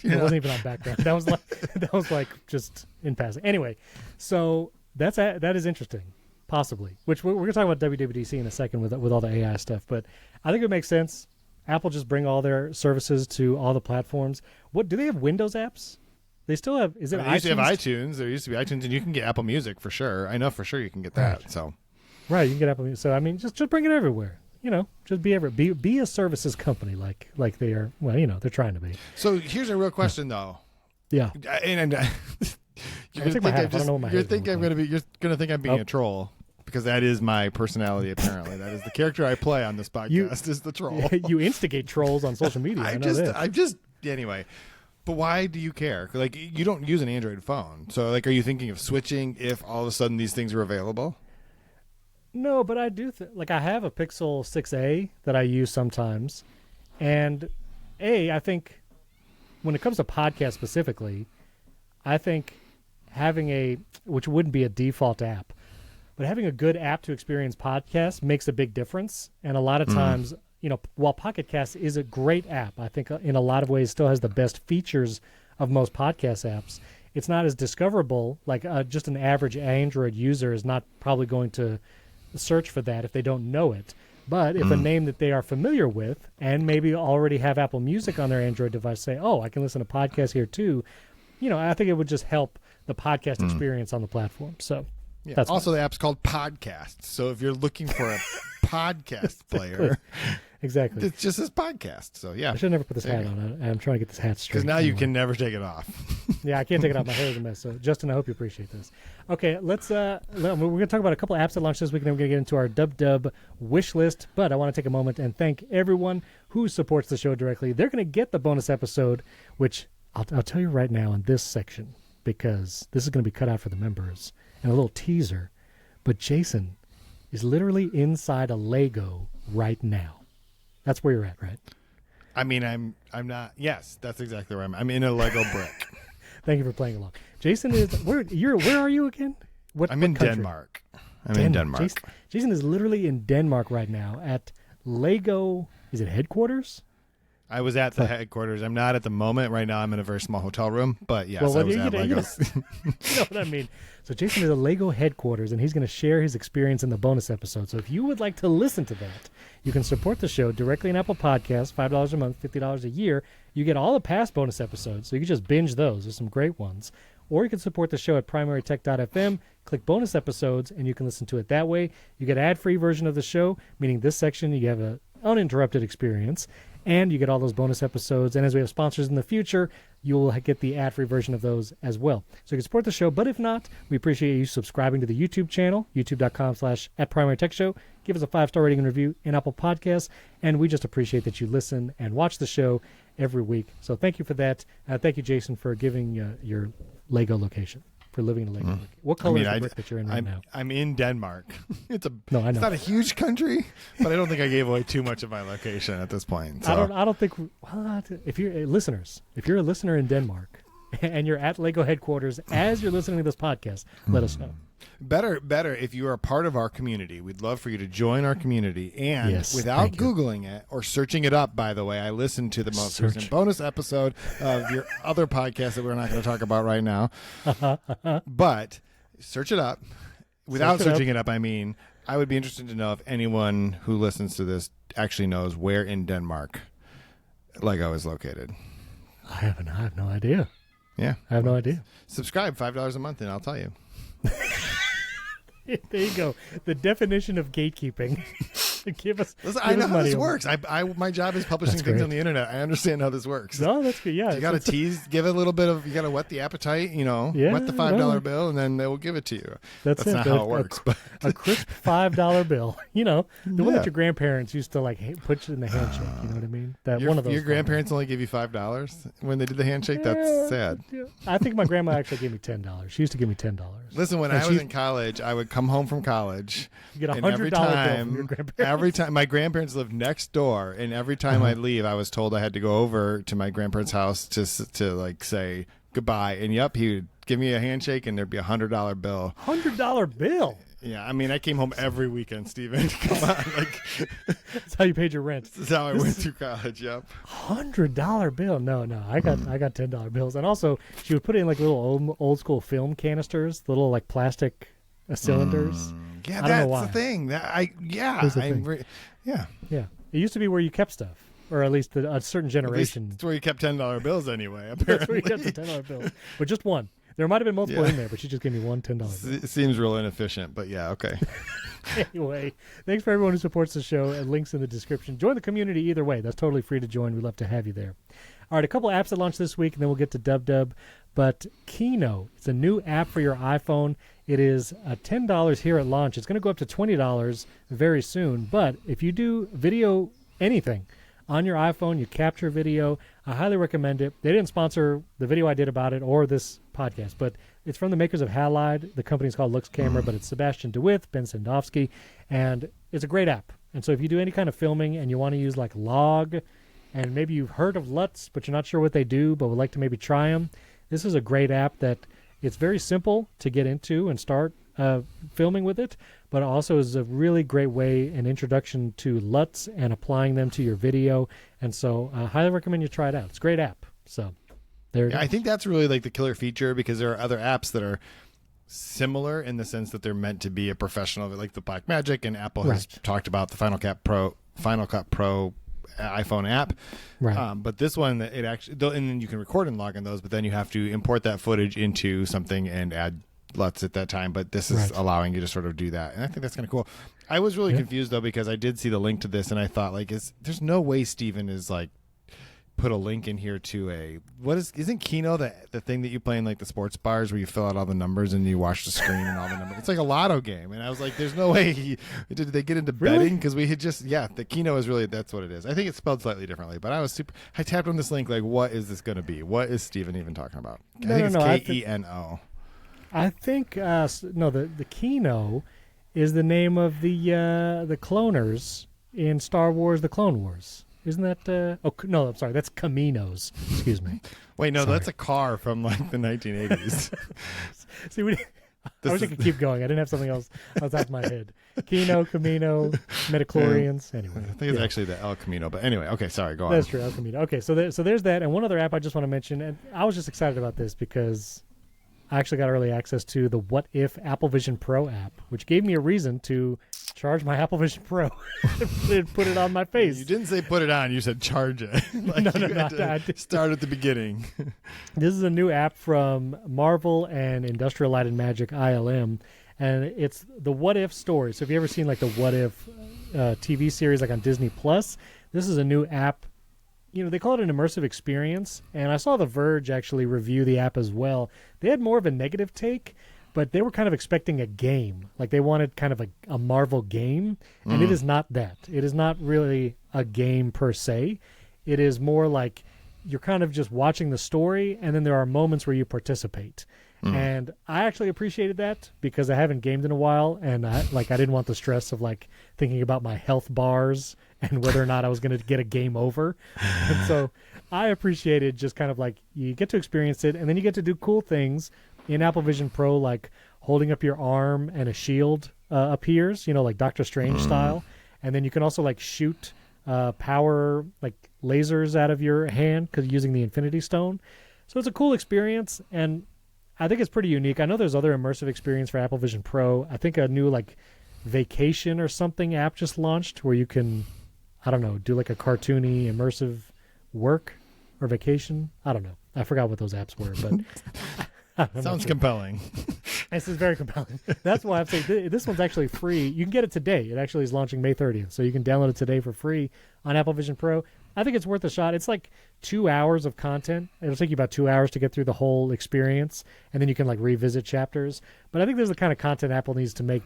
S1: it wasn't even on background. That was like just in passing. Anyway, so that is interesting, possibly. Which we're going to talk about WWDC in a second with all the AI stuff. But I think it makes sense. Apple just bring all their services to all the platforms. What do they have? Windows apps? They still have. Is it?
S2: They used to have iTunes. There used to be iTunes, and you can get Apple Music for sure. I know for sure you can get that.
S1: Right.
S2: So,
S1: right, you can get Apple Music. So I mean, just bring it everywhere. Just be a services company like they are. Well, they're trying to be.
S2: So here's a real question though.
S1: Yeah.
S2: And you're gonna think I'm being a troll because that is my personality. Apparently, that is the character I play on this podcast. Is the troll.
S1: You instigate trolls on social media.
S2: Anyway. But why do you care? Like, you don't use an Android phone, so like, are you thinking of switching if all of a sudden these things are available?
S1: No, but I do. I have a Pixel 6a that I use sometimes, and I think when it comes to podcasts specifically, I think having which wouldn't be a default app, but having a good app to experience podcasts makes a big difference. And a lot of times, while Pocket Cast is a great app, I think in a lot of ways still has the best features of most podcast apps. It's not as discoverable. Like just an average Android user is not probably going to search for that if they don't know it. But if a name that they are familiar with and maybe already have Apple Music on their Android device say, oh, I can listen to podcasts here too, I think it would just help the podcast experience on the platform. So that's
S2: also the app's called Podcast. So if you're looking for a podcast player,
S1: exactly,
S2: it's just this podcast. So I
S1: should never put this hat on. I'm trying to get this hat straight.
S2: Because now you can never take it off.
S1: Yeah, I can't take it off. My hair is a mess. So Justin, I hope you appreciate this. Okay, we're going to talk about a couple of apps that launched this week, and then we're going to get into our dub wish list. But I want to take a moment and thank everyone who supports the show directly. They're going to get the bonus episode, which I'll tell you right now in this section, because this is going to be cut out for the members, and a little teaser. But Jason is literally inside a Lego right now. That's where you're at, right?
S2: I mean, I'm not. Yes, that's exactly where I'm in a Lego brick.
S1: Thank you for playing along. Jason is where are you again?
S2: I'm in Denmark. In Denmark.
S1: Jason is literally in Denmark right now at Lego. Is it headquarters?
S2: I was at the headquarters. I'm not at the moment. Right now I'm in a very small hotel room. But yes, I was at Legos.
S1: You know what I mean? So Jason is at Lego headquarters, and he's going to share his experience in the bonus episode. So if you would like to listen to that, you can support the show directly in Apple Podcasts, $5 a month, $50 a year. You get all the past bonus episodes, so you can just binge those. There's some great ones. Or you can support the show at primarytech.fm, click bonus episodes, and you can listen to it that way. You get an ad-free version of the show, meaning this section you have an uninterrupted experience, and you get all those bonus episodes. And as we have sponsors in the future, you'll get the ad-free version of those as well. So you can support the show, but if not, we appreciate you subscribing to the YouTube channel, youtube.com/@primarytechshow. Give us a 5-star rating and review in Apple Podcasts, and we just appreciate that you listen and watch the show every week. So thank you for that. Thank you, Jason, for giving your Lego location, for living in a Lego location. What color is the brick that you're in right now?
S2: I'm in Denmark.
S1: I know.
S2: It's not a huge country, but I don't think I gave away too much of my location at this point. So.
S1: I don't think. Well, if you're a listener in Denmark and you're at Lego headquarters as you're listening to this podcast, let us know.
S2: Better if you are a part of our community. We'd love for you to join our community. And without Googling it or searching it up, by the way, I listened to the most recent bonus episode of your other podcast that we're not going to talk about right now. But search it up. Without searching it up, I mean, I would be interested to know if anyone who listens to this actually knows where in Denmark Lego is located.
S1: I have no idea.
S2: Yeah.
S1: I have no idea.
S2: Subscribe $5 a month and I'll tell you.
S1: There you go. The definition of gatekeeping. Give us.
S2: Listen, I know how this works. My job is publishing things on the internet. I understand how this works.
S1: No, that's good. Yeah,
S2: you got to tease, give it a little bit of. You got to whet the appetite. Whet the $5 bill, and then they will give it to you. That's not how it works.
S1: A crisp $5 bill. The one that your grandparents used to put in the handshake. You know what I mean? One of those.
S2: Your grandparents only gave you $5 when they did the handshake. That's sad.
S1: I think my grandma actually gave me $10. She used to give me $10.
S2: Listen, when I was in college, I would come home from college.
S1: You get a $100 bill from your grandparents.
S2: Every time, my grandparents lived next door, and every time I'd leave, I was told I had to go over to my grandparents' house to say goodbye. And he would give me a handshake, and there'd be $100 bill.
S1: $100 bill.
S2: Yeah, I mean, I came home every weekend, Steven. Come on,
S1: that's how you paid your rent.
S2: This is how I went through college. Yep.
S1: $100 bill. No, I got $10 bills, and also she would put in like little old school film canisters, little like plastic cylinders.
S2: Yeah,
S1: I don't know why.
S2: that's the thing. Yeah.
S1: Yeah. It used to be where you kept stuff, or at least a certain generation.
S2: That's where you kept $10 bills anyway. Apparently,
S1: that's where you kept the $10 bills, but just one. There might have been multiple in there, but she just gave me one $10 bill.
S2: It seems real inefficient, but yeah, okay.
S1: Anyway, thanks for everyone who supports the show, and links in the description. Join the community either way. That's totally free to join. We'd love to have you there. All right, a couple apps that launched this week, and then we'll get to Dub. But Kino, it's a new app for your iPhone. It is $10 here at launch. It's going to go up to $20 very soon. But if you do video anything on your iPhone, you capture video, I highly recommend it. They didn't sponsor the video I did about it or this podcast, but it's from the makers of Halide. The company's called Lux Camera, but it's Sebastian DeWitt, Ben Sandowski, and it's a great app. And so if you do any kind of filming and you want to use like Log, and maybe you've heard of LUTs, but you're not sure what they do, but would like to maybe try them, this is a great app that it's very simple to get into and start filming with it, but also is a really great way, an introduction to LUTs and applying them to your video. And so I highly recommend you try it out. It's a great app. So there it is.
S2: I think that's really like the killer feature, because there are other apps that are similar in the sense that they're meant to be a professional, like the Blackmagic, and Apple has talked about the Final Cut Pro iPhone app.
S1: Right.
S2: But this one, it actually, and then you can record and log in those, but then you have to import that footage into something and add LUTs at that time. But this is allowing you to sort of do that. And I think that's kind of cool. I was really confused though, because I did see the link to this and I thought like, there's no way Steven is like put a link in here to isn't Kino the thing that you play in like the sports bars where you fill out all the numbers and you watch the screen and all the numbers? It's like a lotto game. And I was like, there's no way did they get into betting? Because we had the Kino is really, that's what it is. I think it's spelled slightly differently, but I tapped on this link like, what is this going to be? What is Steven even talking about? I think it's Keno.
S1: I think the Kino is the name of the cloners in Star Wars: The Clone Wars. Isn't that? No, I'm sorry. That's Caminos. Excuse me.
S2: Wait, no, that's a car from like the 1980s.
S1: See, I wish I could keep going. I didn't have something else on top of my head. Kino, Camino, Metachlorians. Anyway,
S2: I think it's actually the El Camino. But anyway, okay, sorry, go on.
S1: That's true, El Camino. Okay, so there's that, and one other app I just want to mention, and I was just excited about this because I actually got early access to the What If Apple Vision Pro app, which gave me a reason to charge my Apple Vision Pro and put it on my face.
S2: You didn't say put it on. You said charge it.
S1: No.
S2: Start at the beginning.
S1: This is a new app from Marvel and Industrial Light and Magic, ILM, and it's the What If story. So if you ever seen like the What If TV series like on Disney Plus, this is a new app. You know, they call it an immersive experience, and I saw The Verge actually review the app as well. They had more of a negative take, but they were kind of expecting a game. Like they wanted kind of a Marvel game, and it is not that. It is not really a game per se. It is more like you're kind of just watching the story, and then there are moments where you participate. And I actually appreciated that because I haven't gamed in a while, and I didn't want the stress of like thinking about my health bars and whether or not I was going to get a game over. And so I appreciated just kind of like you get to experience it, and then you get to do cool things in Apple Vision Pro, like holding up your arm and a shield appears, you know, like Doctor Strange style. And then you can also like shoot power like lasers out of your hand using the Infinity Stone. So it's a cool experience, and I think it's pretty unique. I know there's other immersive experience for Apple Vision Pro. I think a new like vacation or something app just launched where you can, I don't know, do like a cartoony immersive work or vacation. I don't know. I forgot what those apps were, but
S2: sounds compelling.
S1: This is very compelling. That's why I'm saying this one's actually free. You can get it today. It actually is launching May 30th, so you can download it today for free on Apple Vision Pro. I think it's worth a shot. It's like 2 hours of content. It'll take you about 2 hours to get through the whole experience, and then you can like revisit chapters. But I think there's the kind of content Apple needs to make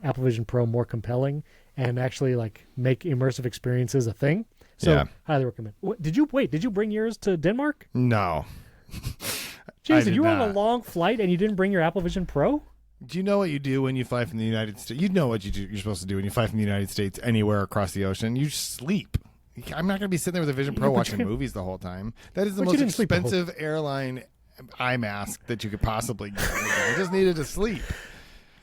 S1: Apple Vision Pro more compelling and actually like make immersive experiences a thing. So highly recommend. Did you bring yours to Denmark?
S2: No.
S1: Jason, you were on a long flight and you didn't bring your Apple Vision Pro?
S2: Do you know what you do when you fly from the United States? You know what you're supposed to do when you fly from the United States anywhere across the ocean. You sleep. I'm not going to be sitting there with a Vision Pro watching movies the whole time. That is the most expensive airline eye mask that you could possibly get. I just needed to sleep.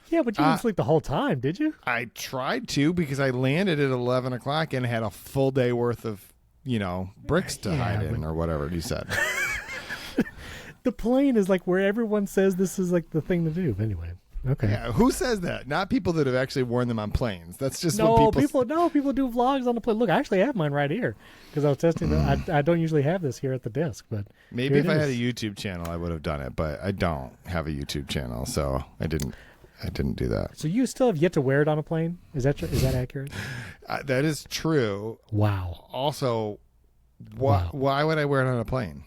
S1: Yeah, but you didn't sleep the whole time, did you?
S2: I tried to because I landed at 11 o'clock and had a full day worth of, bricks to hide in or whatever you said.
S1: The plane is like where everyone says this is like the thing to do. Anyway, okay.
S2: Yeah, who says that? Not people that have actually worn them on planes. That's just
S1: No,
S2: what people
S1: people do vlogs on the plane. Look, I actually have mine right here because I was testing. I don't usually have this here at the desk, but
S2: maybe if I had a YouTube channel, I would have done it. But I don't have a YouTube channel, so I didn't do that.
S1: So you still have yet to wear it on a plane? Is that accurate?
S2: That is true.
S1: Wow.
S2: Also, why would I wear it on a plane?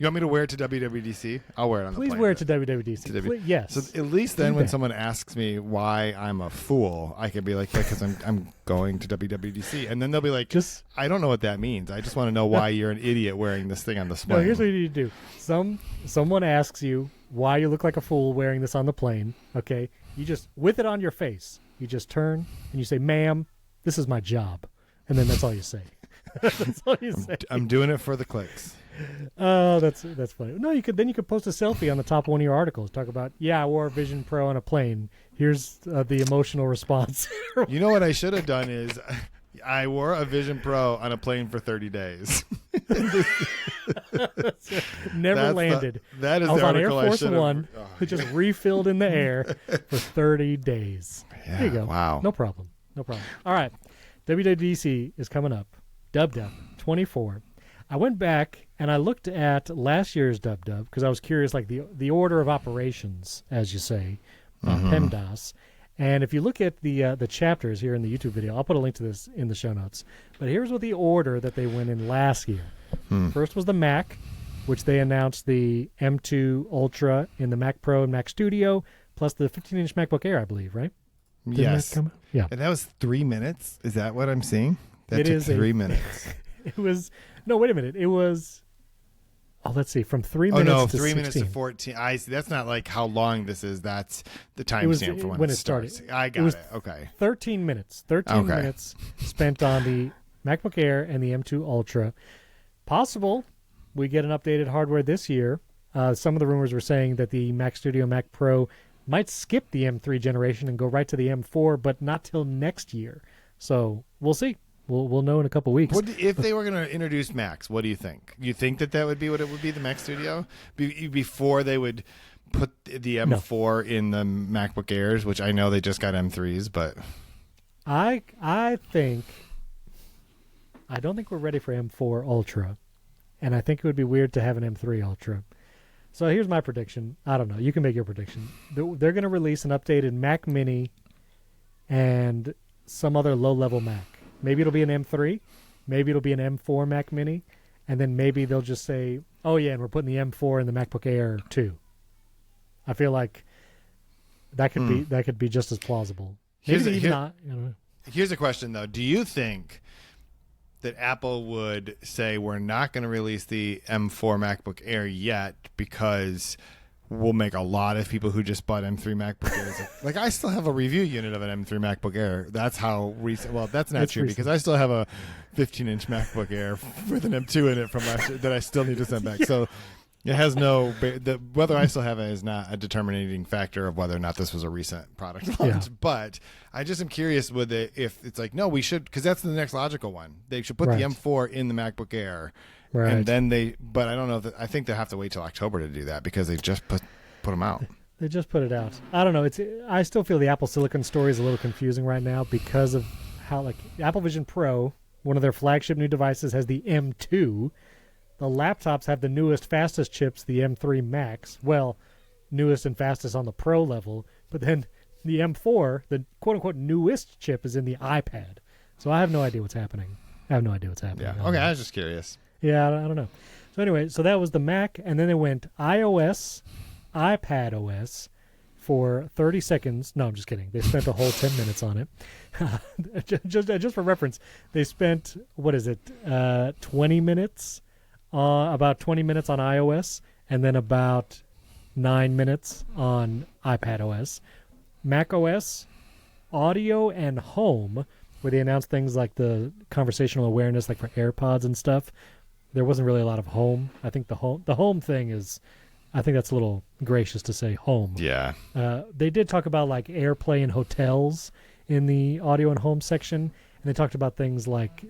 S2: You want me to wear it to WWDC? I'll wear it on the plane.
S1: Please wear it to WWDC. Please, yes.
S2: So at least then when someone asks me why I'm a fool, I can be like, yeah, because I'm going to WWDC. And then they'll be like, I don't know what that means. I just want to know why you're an idiot wearing this thing on the plane.
S1: No, here's what you need to do. Someone asks you why you look like a fool wearing this on the plane, okay? You just, with it on your face, you just turn and you say, ma'am, this is my job. And then that's all you say. That's all you say.
S2: I'm doing it for the clicks.
S1: Oh, that's funny. No, you could post a selfie on the top of one of your articles. Talk about, I wore a Vision Pro on a plane. Here's the emotional response.
S2: You know what I should have done is I wore a Vision Pro on a plane for 30 days.
S1: Never landed.
S2: That is
S1: I was
S2: the
S1: on Air
S2: article
S1: Force One, who just refilled in the air for 30 days.
S2: Yeah,
S1: there you go.
S2: Wow.
S1: No problem. All right. WWDC is coming up. Dub 24. I went back and I looked at last year's Dub because I was curious, like the order of operations, as you say, PEMDAS. And if you look at the chapters here in the YouTube video, I'll put a link to this in the show notes. But here's what the order that they went in last year. First was the Mac, which they announced the M2 Ultra in the Mac Pro and Mac Studio, plus the 15-inch MacBook Air, I believe, right?
S2: Yes.
S1: Yeah.
S2: And that was 3 minutes? Is that what I'm seeing? That
S1: it
S2: took
S1: is
S2: 3 minutes.
S1: It was... No, wait a minute. It was... Oh, let's see. From 3 minutes to
S2: 3
S1: 16.
S2: minutes to 14. I see. That's not like how long this is. That's the timestamp for when it starts.
S1: started.
S2: I got it. Okay.
S1: 13 minutes. 13 minutes spent on the MacBook Air and the M2 Ultra. Possible we get an updated hardware this year. Some of the rumors were saying that the Mac Studio, Mac Pro might skip the M3 generation and go right to the M4, but not till next year. So we'll see. We'll know in a couple weeks.
S2: If they were going to introduce Macs, what do you think? You think that would be what it would be, the Mac Studio, before they would put the M4 in the MacBook Airs, which I know they just got M3s, but
S1: I don't think we're ready for M4 Ultra, and I think it would be weird to have an M3 Ultra. So here's my prediction. I don't know. You can make your prediction. They're going to release an updated Mac Mini and some other low-level Mac. Maybe it'll be an M3. Maybe it'll be an M4 Mac Mini. And then maybe they'll just say, oh, yeah, and we're putting the M4 in the MacBook Air, too. I feel like that could be just as plausible. Maybe not. You know.
S2: Here's a question, though. Do you think that Apple would say we're not going to release the M4 MacBook Air yet because we'll make a lot of people who just bought M3 MacBook Airs? Like, I still have a review unit of an M3 MacBook Air. That's how recent. Well, that's not true because I still have a 15-inch MacBook Air with an M2 in it from last year that I still need to send back. So it has whether I still have it is not a determining factor of whether or not this was a recent product launch. Yeah. But I just am curious if it's like, no, we should, because that's the next logical one. They should put the M4 in the MacBook Air. Right. And then but I don't know. I think they'll have to wait till October to do that because they just put them out.
S1: They just put it out. I don't know. I still feel the Apple Silicon story is a little confusing right now because of how, like, Apple Vision Pro, one of their flagship new devices, has the M2. The laptops have the newest, fastest chips, the M3 Max. Well, newest and fastest on the Pro level. But then the M4, the quote-unquote newest chip, is in the iPad. So I have no idea what's happening. Yeah.
S2: Okay, I was just curious.
S1: Yeah, I don't know. So anyway, so that was the Mac, and then they went iOS, iPad OS for 30 seconds. No, I'm just kidding. They spent a whole 10 minutes on it. just for reference, they spent, 20 minutes? About 20 minutes on iOS, and then about 9 minutes on iPad OS. Mac OS, audio, and home, where they announced things like the conversational awareness, like for AirPods and stuff. There wasn't really a lot of home. I think the home thing is I think that's a little gracious to say home.
S2: Yeah.
S1: They did talk about like AirPlay in hotels in the audio and home section, and they talked about things like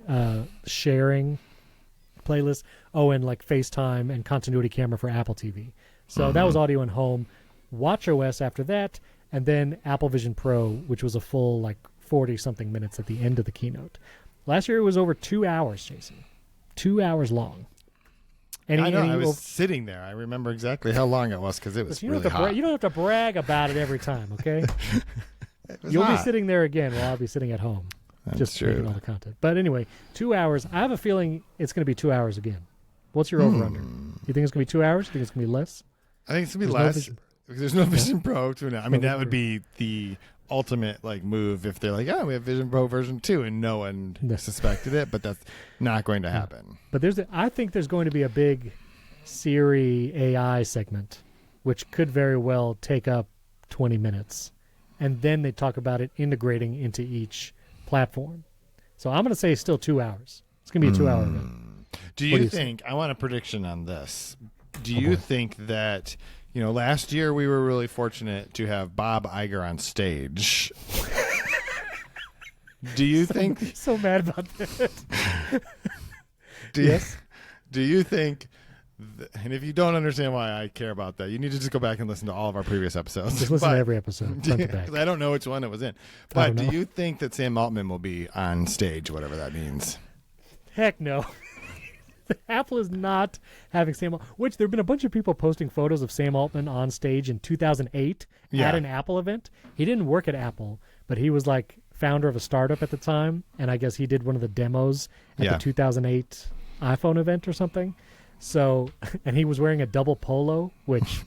S1: sharing playlists. Oh, and like FaceTime and continuity camera for Apple TV. So that was audio and home. WatchOS after that, and then Apple Vision Pro, which was a full like 40-something minutes at the end of the keynote. Last year it was over 2 hours, Jason. 2 hours long.
S2: I know. I was sitting there. I remember exactly how long it was because it was really hot.
S1: You don't have to brag about it every time, okay? You'll be sitting there again while I'll be sitting at home.
S2: That's
S1: just
S2: true.
S1: making all the content. But anyway, 2 hours. I have a feeling it's going to be 2 hours again. What's your over-under? You think it's going to be 2 hours? You think it's going to be less?
S2: I think it's going to be less. Because there's no Vision Pro. I mean, that would be the ultimate like move if they're like, oh, we have Vision Pro version 2 and no one suspected it, but that's not going to happen.
S1: But I think there's going to be a big Siri AI segment, which could very well take up 20 minutes. And then they talk about it integrating into each platform. So I'm going to say still 2 hours. It's going to be a 2 hour event.
S2: Do you think, I want a prediction on this. Do you think that, last year we were really fortunate to have Bob Iger on stage. Do you think?
S1: So mad about that.
S2: Yes. Do you think? And if you don't understand why I care about that, you need to just go back and listen to all of our previous episodes.
S1: Just listen to every episode.
S2: Because I don't know which one it was in. But do you think that Sam Altman will be on stage, whatever that means?
S1: Heck no. Apple is not having Sam Altman, which there have been a bunch of people posting photos of Sam Altman on stage in 2008 at an Apple event. He didn't work at Apple, but he was like founder of a startup at the time, and I guess he did one of the demos at the 2008 iPhone event or something. So, and he was wearing a double polo, which,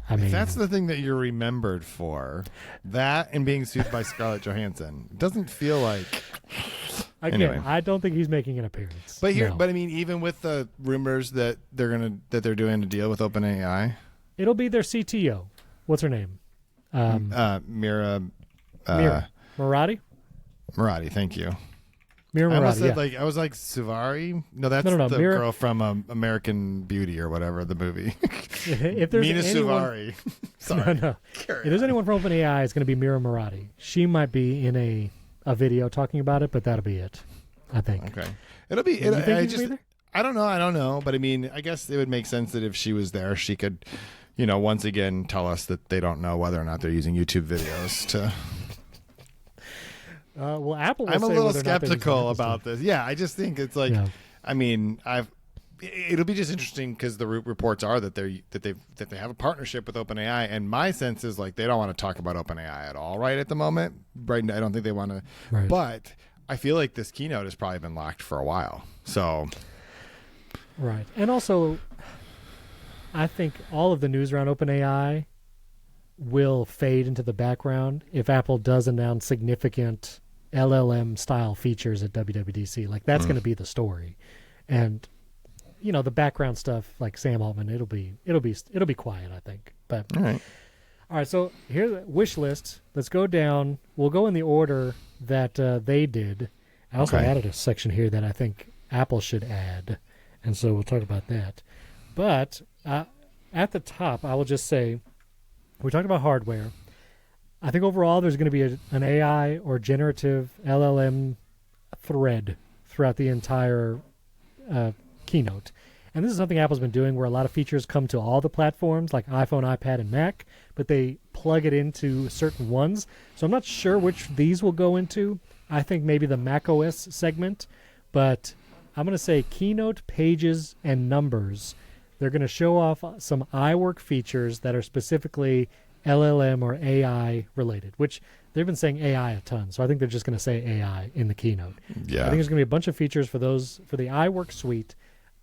S1: I mean,
S2: if that's the thing that you're remembered for, that and being sued by Scarlett Johansson, it doesn't feel like.
S1: Again,
S2: anyway.
S1: I don't think he's making an appearance.
S2: But I mean, even with the rumors that they're doing a deal with OpenAI,
S1: it'll be their CTO. What's her name?
S2: Mira
S1: Murati.
S2: Murati, thank you.
S1: Mira
S2: I almost
S1: Murati,
S2: said I was like Suvari. No, that's
S1: No,
S2: the
S1: Mira,
S2: girl from American Beauty or whatever the movie.
S1: If there's
S2: Mina
S1: anyone,
S2: Suvari. Sorry.
S1: No. If there's anyone from OpenAI, it's going to be Mira Murati. She might be in a video talking about it, but that'll be it, I think.
S2: Okay. It'll be.
S1: You think he'll be there?
S2: I don't know. But I mean, I guess it would make sense that if she was there, she could, once again tell us that they don't know whether or not they're using YouTube videos to.
S1: Well, Apple.
S2: I'm a little skeptical about this. Yeah, I just think it's like. Yeah. I mean, it'll be just interesting because the reports are that they have a partnership with OpenAI, and my sense is like they don't want to talk about OpenAI at all right at the moment. Right, I don't think they want to. Right. But I feel like this keynote has probably been locked for a while. So.
S1: Right, and also, I think all of the news around OpenAI will fade into the background if Apple does announce significant LLM style features at WWDC. Like that's going to be the story, and the background stuff like Sam Altman, it'll be quiet, I think. But all right. So here's the wish list. Let's go down. We'll go in the order that they did. I also added a section here that I think Apple should add, and so we'll talk about that. But at the top, I will just say we talked about hardware. I think overall there's going to be an AI or generative LLM thread throughout the entire keynote. And this is something Apple's been doing where a lot of features come to all the platforms like iPhone, iPad, and Mac, but they plug it into certain ones. So I'm not sure which these will go into. I think maybe the macOS segment, but I'm going to say Keynote, Pages, and Numbers. They're going to show off some iWork features that are specifically LLM or AI related, which they've been saying AI a ton. So I think they're just going to say AI in the keynote. Yeah. I think there's going to be a bunch of features for the iWork suite.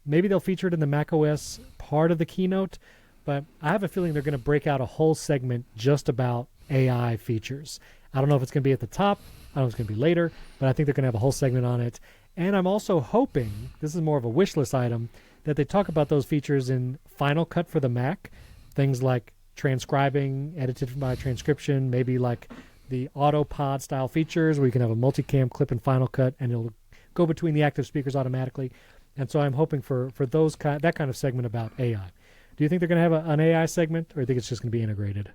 S1: Maybe they'll feature it in the macOS part of the keynote, but I have a feeling they're going to break out a whole segment just about AI features. I don't know if it's going to be at the top. I don't know if it's going to be later, but I think they're going to have a whole segment on it. And I'm also hoping, this is more of a wish list item, that they talk about those features in Final Cut for the Mac, things like transcribing, edited by transcription, maybe like the AutoPod style features where you can have a multicam clip in Final Cut and it'll go between the active speakers automatically. And so I'm hoping for that kind of segment about AI. Do you think they're going to have an AI segment, or do you think it's just going to be integrated?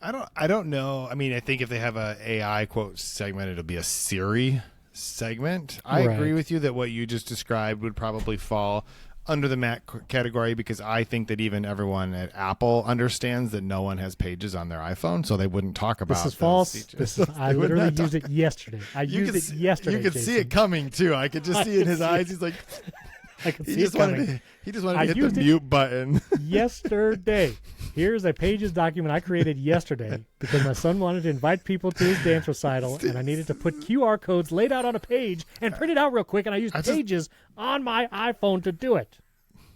S2: I don't know. I mean, I think if they have a AI quote segment, it'll be a Siri segment. I agree with you that what you just described would probably fall under the Mac category, because I think that even everyone at Apple understands that no one has Pages on their iPhone, so they wouldn't talk about
S1: this is false. I literally used it yesterday. You could see
S2: it coming too. I could just see in his eyes. He's like,
S1: I can see it coming.
S2: He just wanted to hit the mute button.
S1: Yesterday. Here's a Pages document I created yesterday because my son wanted to invite people to his dance recital, and I needed to put QR codes laid out on a page and print it out real quick, and I used Pages on my iPhone to do it.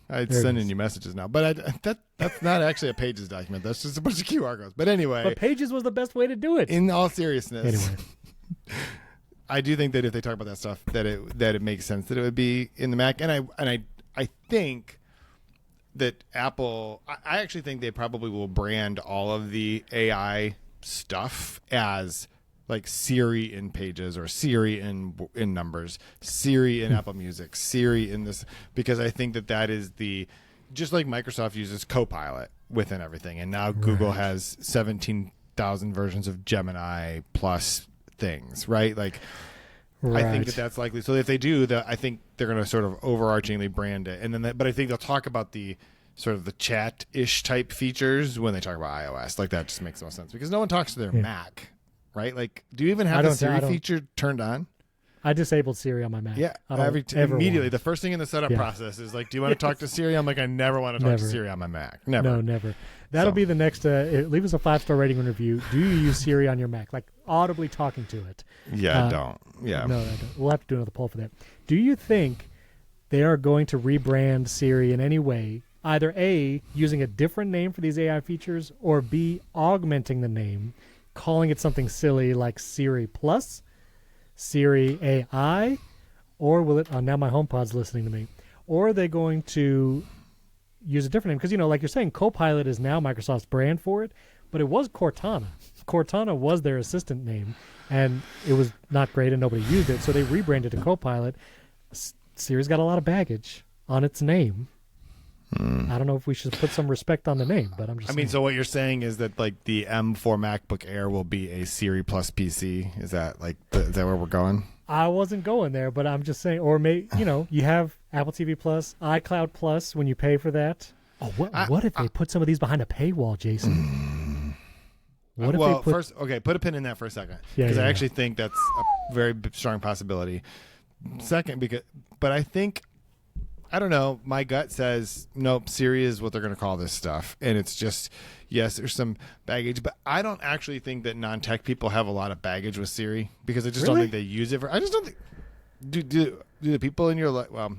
S2: I'd sending you messages now, but that's not actually a Pages document. That's just a bunch of QR codes. But anyway.
S1: But Pages was the best way to do it.
S2: In all seriousness.
S1: Anyway.
S2: I do think that if they talk about that stuff, that it makes sense that it would be in the Mac, and I think that Apple, I actually think they probably will brand all of the AI stuff as like Siri in Pages, or Siri in Numbers, Siri in Apple Music, Siri in this, because I think that is just like Microsoft uses Copilot within everything, and now Google has 17,000 versions of Gemini plus things, right? Like, I think that's likely. So if they do that, I think they're going to sort of overarchingly brand it, and then but I think they'll talk about the sort of the chat-ish type features when they talk about iOS. Like, that just makes no sense because no one talks to their Mac, right? Like, do you even have the Siri feature turned on?
S1: I disabled Siri on my Mac.
S2: Yeah, immediately. The first thing in the setup process is like, do you want to talk to Siri? I'm like, I never want to talk to Siri on my Mac. Never.
S1: No, never. That'll be the next. Leave us a 5-star rating and review. Do you use Siri on your Mac? Like, audibly talking to it?
S2: Yeah, I don't. Yeah.
S1: No, I don't. We'll have to do another poll for that. Do you think they are going to rebrand Siri in any way? Either A, using a different name for these AI features, or B, augmenting the name, calling it something silly like Siri Plus, Siri AI, or will it, now my HomePod's listening to me, or are they going to use a different name? Because, like you're saying, Copilot is now Microsoft's brand for it, but it was Cortana. Cortana was their assistant name, and it was not great and nobody used it, so they rebranded to Copilot. Siri's got a lot of baggage on its name. I don't know if we should put some respect on the name, but I'm just saying.
S2: So what you're saying is that like the M4 MacBook Air will be a Siri plus PC? Is that like is that where we're going?
S1: I wasn't going there, but I'm just saying. Or maybe you have Apple TV Plus, iCloud Plus when you pay for that. Oh, what if they put some of these behind a paywall, Jason? What if they put...
S2: First, put a pin in that for a second, because I actually think that's a very strong possibility. Second, but I think. I don't know. My gut says, nope, Siri is what they're going to call this stuff. And it's just, yes, there's some baggage. But I don't actually think that non-tech people have a lot of baggage with Siri, because I just don't think they use it. I just don't think. Do the people in your life, well,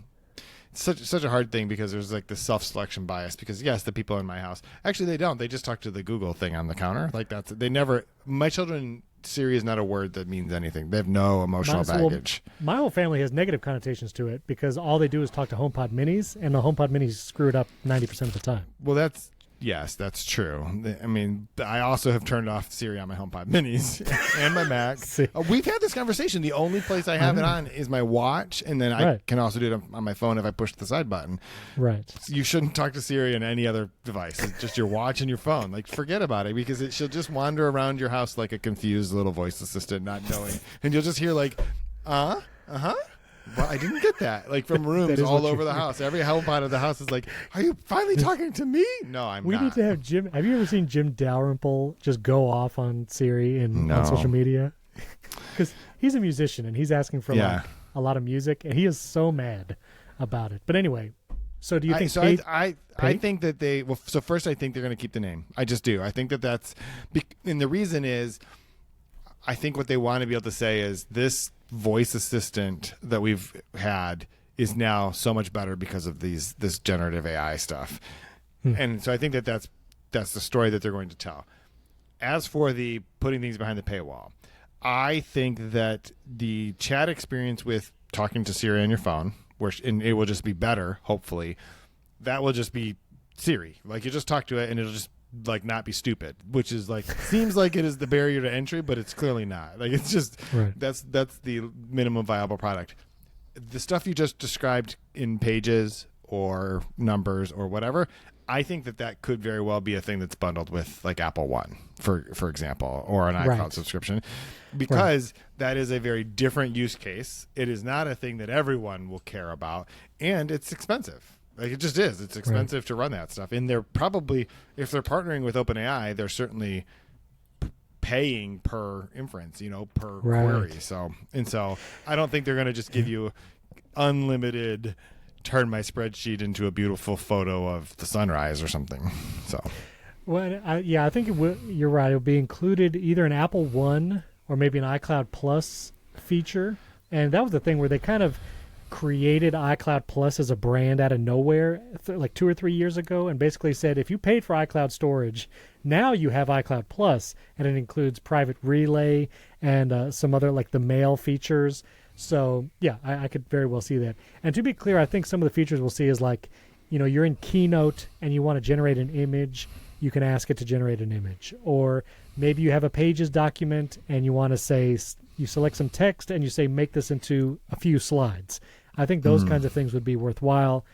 S2: it's such a hard thing, because there's like this self-selection bias, because yes, the people in my house, actually they don't. They just talk to the Google thing on the counter. Like my children, Siri is not a word that means anything. They have no emotional baggage.
S1: My whole family has negative connotations to it, because all they do is talk to HomePod minis, and the HomePod minis screw it up 90% of the time.
S2: Well, that's true. I mean, I also have turned off Siri on my HomePod minis and my Mac. We've had this conversation. The only place I have it on is my watch, and then I can also do it on my phone if I push the side button.
S1: Right.
S2: You shouldn't talk to Siri on any other device. It's just your watch and your phone. Like, forget about it, because she'll just wander around your house like a confused little voice assistant, not knowing. And you'll just hear like, uh-huh. Well, I didn't get that. Like, from rooms all over the house. Every HomePod of the house is like, are you finally talking to me? No, I'm not.
S1: We need to have Jim. Have you ever seen Jim Dalrymple just go off on Siri and on social media? Because he's a musician, and he's asking for like a lot of music, and he is so mad about it. But anyway, so do you think?
S2: I think that they. Well, so first, I think they're going to keep the name. I just do. I think that's, and the reason is, I think what they want to be able to say is this voice assistant that we've had is now so much better because of this generative AI stuff. And so I think that's the story that they're going to tell. As for the putting things behind the paywall, I think that the chat experience with talking to Siri on your phone, and it will just be better, hopefully, that will just be Siri. Like, you just talk to it and it'll just like not be stupid, which is like seems like it is the barrier to entry, but it's clearly not. Like, it's just that's the minimum viable product. The stuff you just described in Pages or numbers or whatever. I think that could very well be a thing that's bundled with like Apple One, for example, or an iCloud subscription, because that is a very different use case. It is not a thing that everyone will care about, and it's expensive. Like, it just is. It's expensive to run that stuff. And they're probably, if they're partnering with OpenAI, they're certainly paying per inference, per query. So I don't think they're going to just give you unlimited, turn my spreadsheet into a beautiful photo of the sunrise or something. So,
S1: well, I think you're right. It'll be included either an Apple One or maybe an iCloud Plus feature. And that was the thing where they kind of created iCloud Plus as a brand out of nowhere like 2 or 3 years ago, and basically said, if you paid for iCloud storage, now you have iCloud Plus, and it includes private relay and some other like the mail features. So yeah, I could very well see that. And to be clear, I think some of the features we'll see is like, you're in Keynote and you want to generate an image, you can ask it to generate an image. Or maybe you have a Pages document and you want to say, you select some text and you say, make this into a few slides. I think those kinds of things would be worthwhile.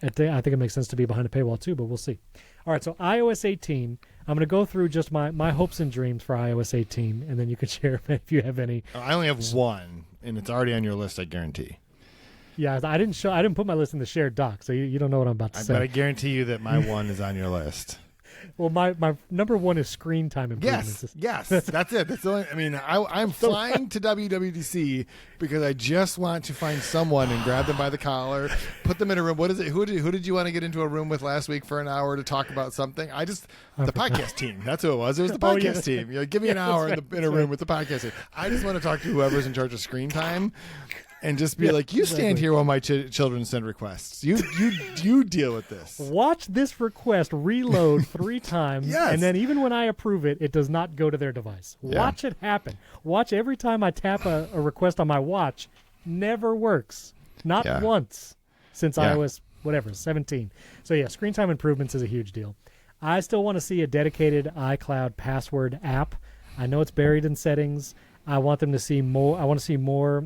S1: I think it makes sense to be behind a paywall too, but we'll see. All right, so iOS 18. I'm going to go through just my hopes and dreams for iOS 18, and then you can share if you have any.
S2: I only have one, and it's already on your list, I guarantee.
S1: Yeah, I didn't put my list in the shared doc, so you don't know what I'm about to say.
S2: But I guarantee you that my one is on your list.
S1: Well, my number one is screen time improvements.
S2: Yes, that's it. That's the only. I mean, I'm flying to WWDC because I just want to find someone and grab them by the collar, put them in a room. What is it? Who did you want to get into a room with last week for an hour to talk about something? The podcast team. That's who it was. It was the podcast team. Give me an hour in a room with the podcast team. I just want to talk to whoever's in charge of screen time. And just be like, you stand here while my children send requests. You deal with this.
S1: Watch this request reload 3 times, and then even when I approve it, it does not go to their device. Watch it happen. Watch every time I tap a request on my watch, never works. Not once since iOS, 17. So yeah, screen time improvements is a huge deal. I still want to see a dedicated iCloud password app. I know it's buried in settings. I want them to see more. I want to see more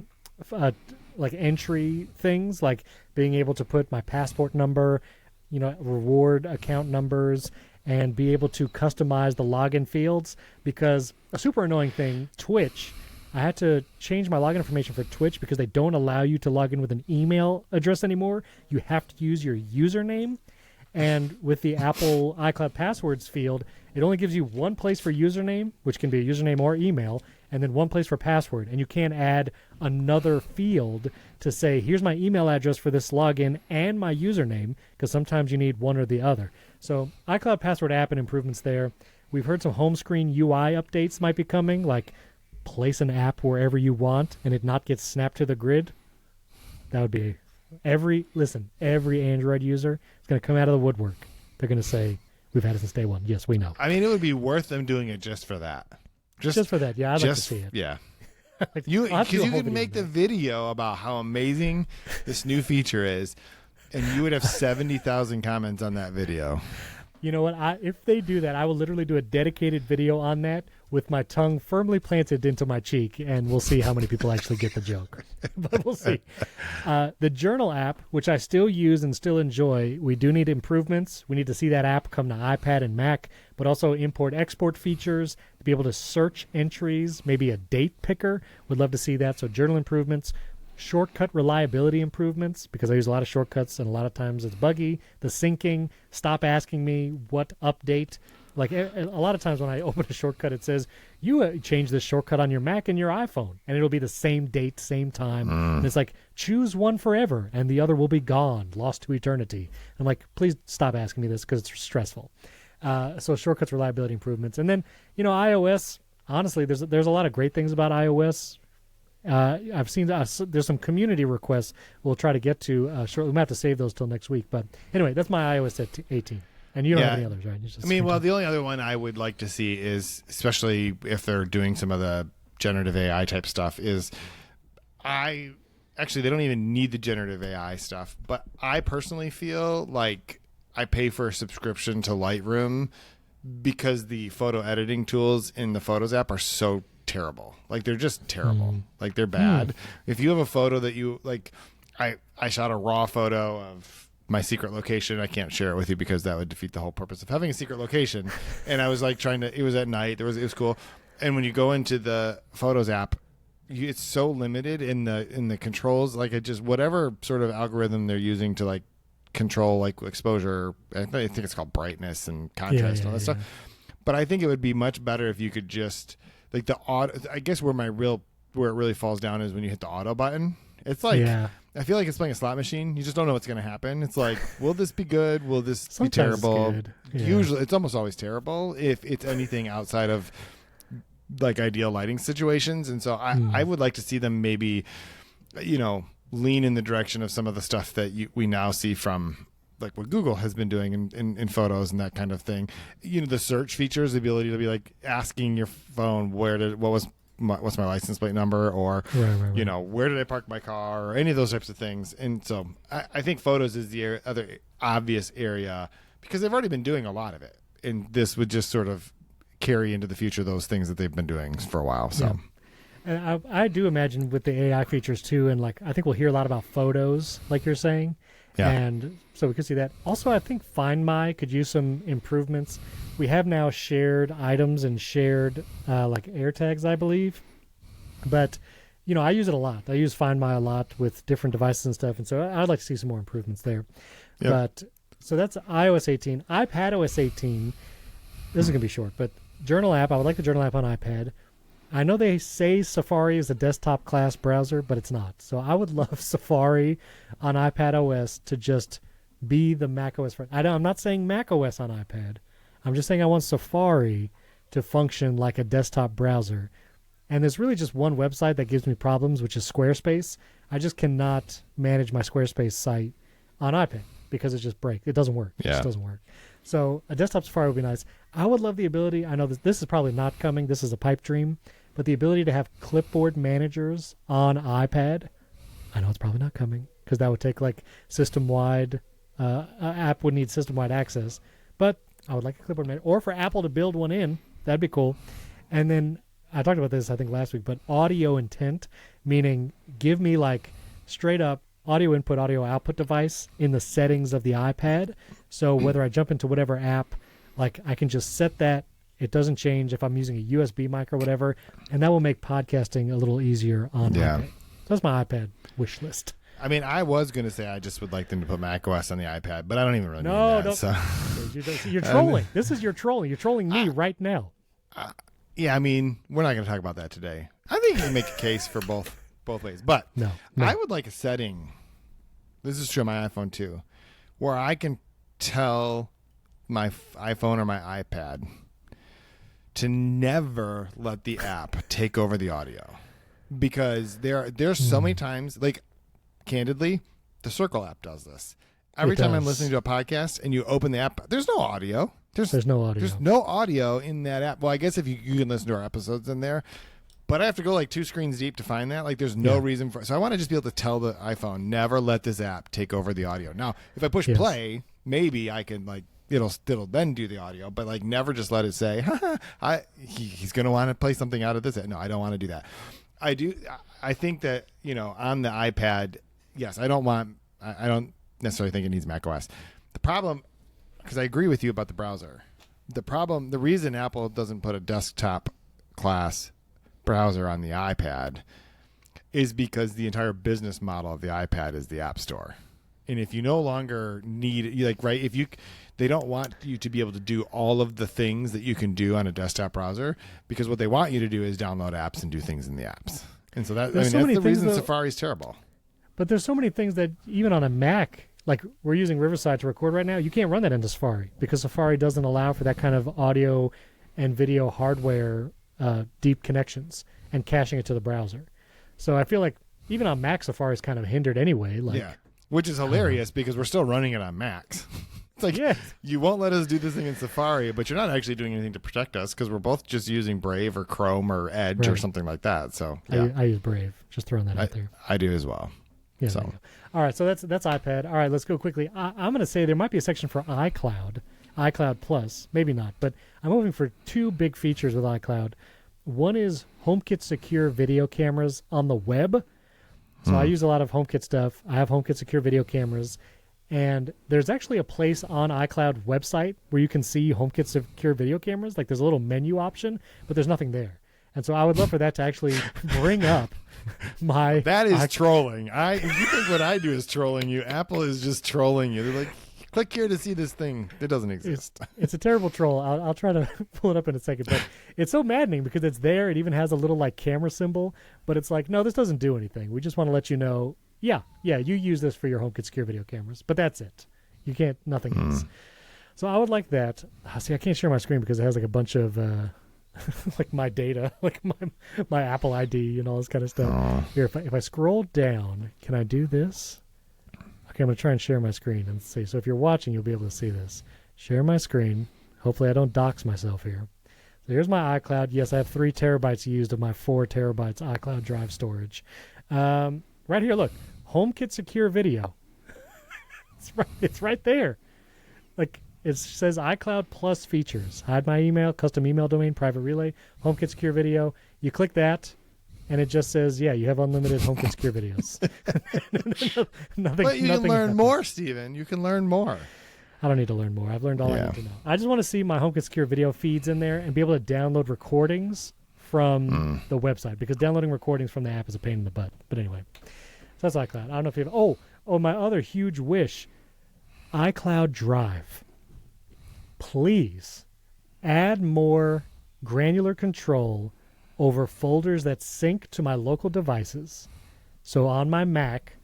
S1: like entry things, like being able to put my passport number, reward account numbers, and be able to customize the login fields. Because a super annoying thing, Twitch, I had to change my login information for Twitch because they don't allow you to log in with an email address anymore. You have to use your username. And with the Apple iCloud passwords field, it only gives you one place for username, which can be a username or email, and then one place for password. And you can't add another field to say, here's my email address for this login and my username, because sometimes you need one or the other. So iCloud password app and improvements there. We've heard some home screen UI updates might be coming, like place an app wherever you want and it not get snapped to the grid. That would be every Android user is going to come out of the woodwork. They're going to say, we've had it since day one. Yes, we know.
S2: I mean, it would be worth them doing it just for that.
S1: Just for that, yeah, I'd like to see it.
S2: Yeah. Because you could make the video about how amazing this new feature is, and you would have 70,000 comments on that video.
S1: You know what? If they do that, I will literally do a dedicated video on that with my tongue firmly planted into my cheek, and we'll see how many people actually get the joke. But we'll see. The Journal app, which I still use and still enjoy, we do need improvements. We need to see that app come to iPad and Mac, but also import-export features to be able to search entries, maybe a date picker. Would love to see that. So Journal improvements. Shortcut reliability improvements, because I use a lot of shortcuts and a lot of times it's buggy. The syncing, stop asking me what update. Like a lot of times when I open a shortcut, it says, you change this shortcut on your Mac and your iPhone, and it'll be the same date, same time. And it's like, choose one forever, and the other will be gone, lost to eternity. I'm like, please stop asking me this because it's stressful. So shortcuts reliability improvements. And then, iOS, honestly, there's a lot of great things about iOS. I've seen there's some community requests we'll try to get to shortly. We might have to save those till next week. But anyway, that's my iOS at 18. And you don't have any others, right?
S2: The only other one I would like to see is, especially if they're doing some of the generative AI type stuff, is they don't even need the generative AI stuff. But I personally feel like I pay for a subscription to Lightroom because the photo editing tools in the Photos app are so terrible. Like, they're just terrible. Like, they're bad. If you have a photo that you like, I shot a raw photo of my secret location. I can't share it with you because that would defeat the whole purpose of having a secret location. And I was like it was at night. It was cool. And when you go into the Photos app, it's so limited in the controls. Like it just, whatever sort of algorithm they're using to like control like exposure. I think it's called brightness and contrast and all that stuff. But I think it would be much better if you could just like the auto. I guess where it really falls down is when you hit the auto button. It's like, I feel like it's playing a slot machine. You just don't know what's going to happen. It's like, will this be good? Will this be terrible? Usually, it's almost always terrible if it's anything outside of like ideal lighting situations. And so I would like to see them maybe, lean in the direction of some of the stuff that we now see from like what Google has been doing in Photos and that kind of thing. The search features, the ability to be like asking your phone what's my license plate number, or right. Where did I park my car, or any of those types of things. And so I think Photos is the other obvious area because they've already been doing a lot of it, and this would just sort of carry into the future those things that they've been doing for a while. So
S1: and I do imagine with the AI features too, and like I think we'll hear a lot about photos like you're saying, and so we could see that. Also, I think Find My could use some improvements. We have now shared items and shared like AirTags, I believe. But, I use it a lot. I use Find My a lot with different devices and stuff. And so I'd like to see some more improvements there. Yep. But so that's iOS 18. iPadOS 18, this is going to be short, but Journal app, I would like the Journal app on iPad. I know they say Safari is a desktop class browser, but it's not. So I would love Safari on iPadOS to just be the macOS friend. I'm not saying macOS on iPad. I'm just saying I want Safari to function like a desktop browser. And there's really just one website that gives me problems, which is Squarespace. I just cannot manage my Squarespace site on iPad because it just breaks. It doesn't work. It just doesn't work. So a desktop Safari would be nice. I would love the ability, I know this is probably not coming, this is a pipe dream, but the ability to have clipboard managers on iPad. I know it's probably not coming because that would take like system-wide, app would need system-wide access. But I would like a clipboard manager, or for Apple to build one in. That'd be cool. And then I talked about this, I think, last week, but audio intent, meaning give me like straight up audio input, audio output device in the settings of the iPad. So whether I jump into whatever app, like I can just set that. It doesn't change if I'm using a USB mic or whatever. And that will make podcasting a little easier on iPad. So that's my iPad wish list.
S2: I mean, I was going to say I just would like them to put macOS on the iPad, but I don't even really mean that. So.
S1: You're trolling. This is your trolling. You're trolling me right now.
S2: Yeah, I mean, we're not going to talk about that today. I think you can make a case for both ways. But
S1: no.
S2: I would like a setting, this is true on my iPhone too, where I can tell my iPhone or my iPad to never let the app take over the audio. Because there's so many times, like, candidly, the Circle app does this. Every time I'm listening to a podcast and you open the app, there's no audio.
S1: There's no audio.
S2: There's no audio in that app. Well, I guess if you can listen to our episodes in there, but I have to go like 2 screens deep to find that. Like, there's no reason for. So I want to just be able to tell the iPhone, never let this app take over the audio. Now, if I push play, maybe I can like it'll then do the audio, but like never just let it say, he's going to want to play something out of this. No, I don't want to do that. I think that on the iPad. Yes, I don't necessarily think it needs macOS. The problem, because I agree with you about the browser, the reason Apple doesn't put a desktop class browser on the iPad is because the entire business model of the iPad is the App Store. And if you no longer need, they don't want you to be able to do all of the things that you can do on a desktop browser, because what they want you to do is download apps and do things in the apps. And so that's the reason Safari's terrible.
S1: But there's so many things that even on a Mac, like we're using Riverside to record right now, you can't run that into Safari because Safari doesn't allow for that kind of audio and video hardware deep connections and caching it to the browser. So I feel like even on Mac, Safari is kind of hindered anyway.
S2: Which is hilarious because we're still running it on Macs. It's like, you won't let us do this thing in Safari, but you're not actually doing anything to protect us because we're both just using Brave or Chrome or Edge or something like that. So
S1: I use Brave. Just throwing that out there.
S2: I do as well.
S1: Yeah. So. All right. So that's iPad. All right. Let's go quickly. I'm going to say there might be a section for iCloud Plus. Maybe not. But I'm hoping for 2 big features with iCloud. One is HomeKit secure video cameras on the web. So I use a lot of HomeKit stuff. I have HomeKit secure video cameras. And there's actually a place on iCloud website where you can see HomeKit secure video cameras. Like there's a little menu option, but there's nothing there. And so I would love for that to actually bring up my...
S2: That is trolling. If you think what I do is trolling you, Apple is just trolling you. They're like, click here to see this thing. It doesn't exist.
S1: It's a terrible troll. I'll try to pull it up in a second. But it's so maddening because it's there. It even has a little like camera symbol. But it's like, no, this doesn't do anything. We just want to let you know, yeah, you use this for your HomeKit secure video cameras. But that's it. You can't, nothing else. So I would like that. See, I can't share my screen because it has like a bunch of... like my data, like my Apple ID and all this kind of stuff. Here, if I scroll down, can I do this? Okay, I'm going to try and share my screen and see. So if you're watching, you'll be able to see this. Share my screen. Hopefully I don't dox myself here. So here's my iCloud. Yes, I have 3 terabytes used of my 4 terabytes iCloud drive storage. Right here, look. HomeKit Secure Video. It's right there. Like... It says iCloud Plus features. Hide my email, custom email domain, private relay, HomeKit Secure Video. You click that, and it just says, yeah, you have unlimited HomeKit Secure videos. Nothing.
S2: But you can learn more, Steven. You can learn more.
S1: I don't need to learn more. I've learned all I need to know. I just want to see my HomeKit Secure Video feeds in there and be able to download recordings from the website, because downloading recordings from the app is a pain in the butt. But anyway, so that's iCloud. I don't know if you have... Oh, my other huge wish, iCloud Drive. Please add more granular control over folders that sync to my local devices. So on my Mac,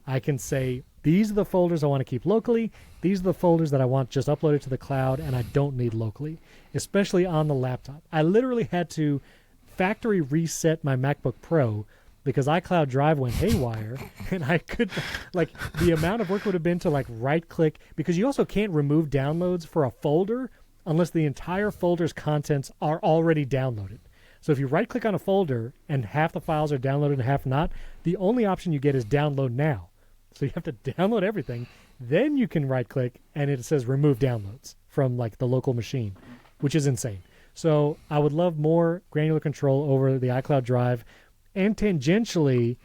S1: I can say, these are the folders I want to keep locally. These are the folders that I want just uploaded to the cloud and I don't need locally, especially on the laptop. I literally had to factory reset my MacBook Pro because iCloud Drive went haywire, and I could, like, the amount of work would have been to, like, right-click, because you also can't remove downloads for a folder unless the entire folder's contents are already downloaded. So if you right-click on a folder and half the files are downloaded and half not, the only option you get is download now. So you have to download everything, then you can right-click, and it says remove downloads from, like, the local machine, which is insane. So I would love more granular control over the iCloud Drive. And tangentially,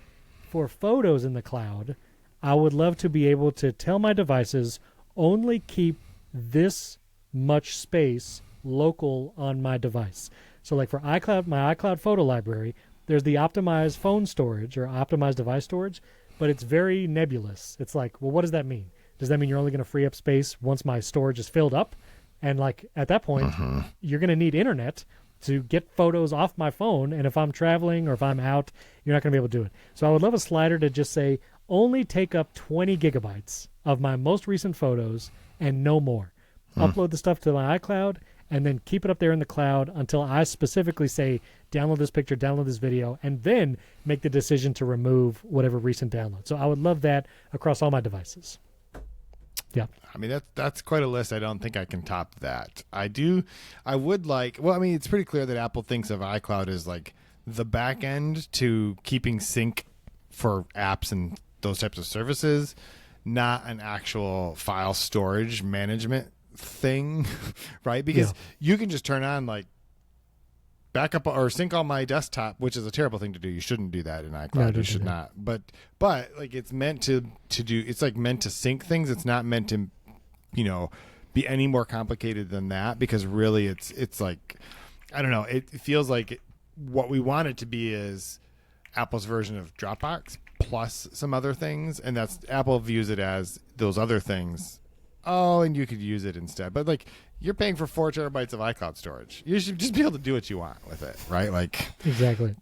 S1: for photos in the cloud, I would love to be able to tell my devices only keep this much space local on my device. So like for iCloud, my iCloud photo library, there's the optimized phone storage or optimized device storage, but it's very nebulous. It's like, well, what does that mean? Does that mean you're only going to free up space once my storage is filled up? And like at that point, you're going to need internet to get photos off my phone, and if I'm traveling or if I'm out, you're not going to be able to do it. So I would love a slider to just say, only take up 20 gigabytes of my most recent photos and no more. Upload the stuff to my iCloud, and then keep it up there in the cloud until I specifically say, download this picture, download this video, and then make the decision to remove whatever recent download. So I would love that across all my devices. Yeah.
S2: I mean, that's quite a list. I don't think I can top that. I would like, well, I mean, it's pretty clear that Apple thinks of iCloud as like the back end to keeping sync for apps and those types of services, not an actual file storage management thing, right? Because you can just turn on like backup or sync on my desktop, which is a terrible thing to do. You shouldn't do that in iCloud.
S1: No,
S2: you should not. But like it's meant to do. It's like meant to sync things. It's not meant to, be any more complicated than that. Because really, it's like, I don't know. It feels like what we want it to be is Apple's version of Dropbox plus some other things, and that's Apple views it as those other things. Oh, and you could use it instead. But like, you're paying for 4 terabytes of iCloud storage. You should just be able to do what you want with it, right? Like
S1: Exactly.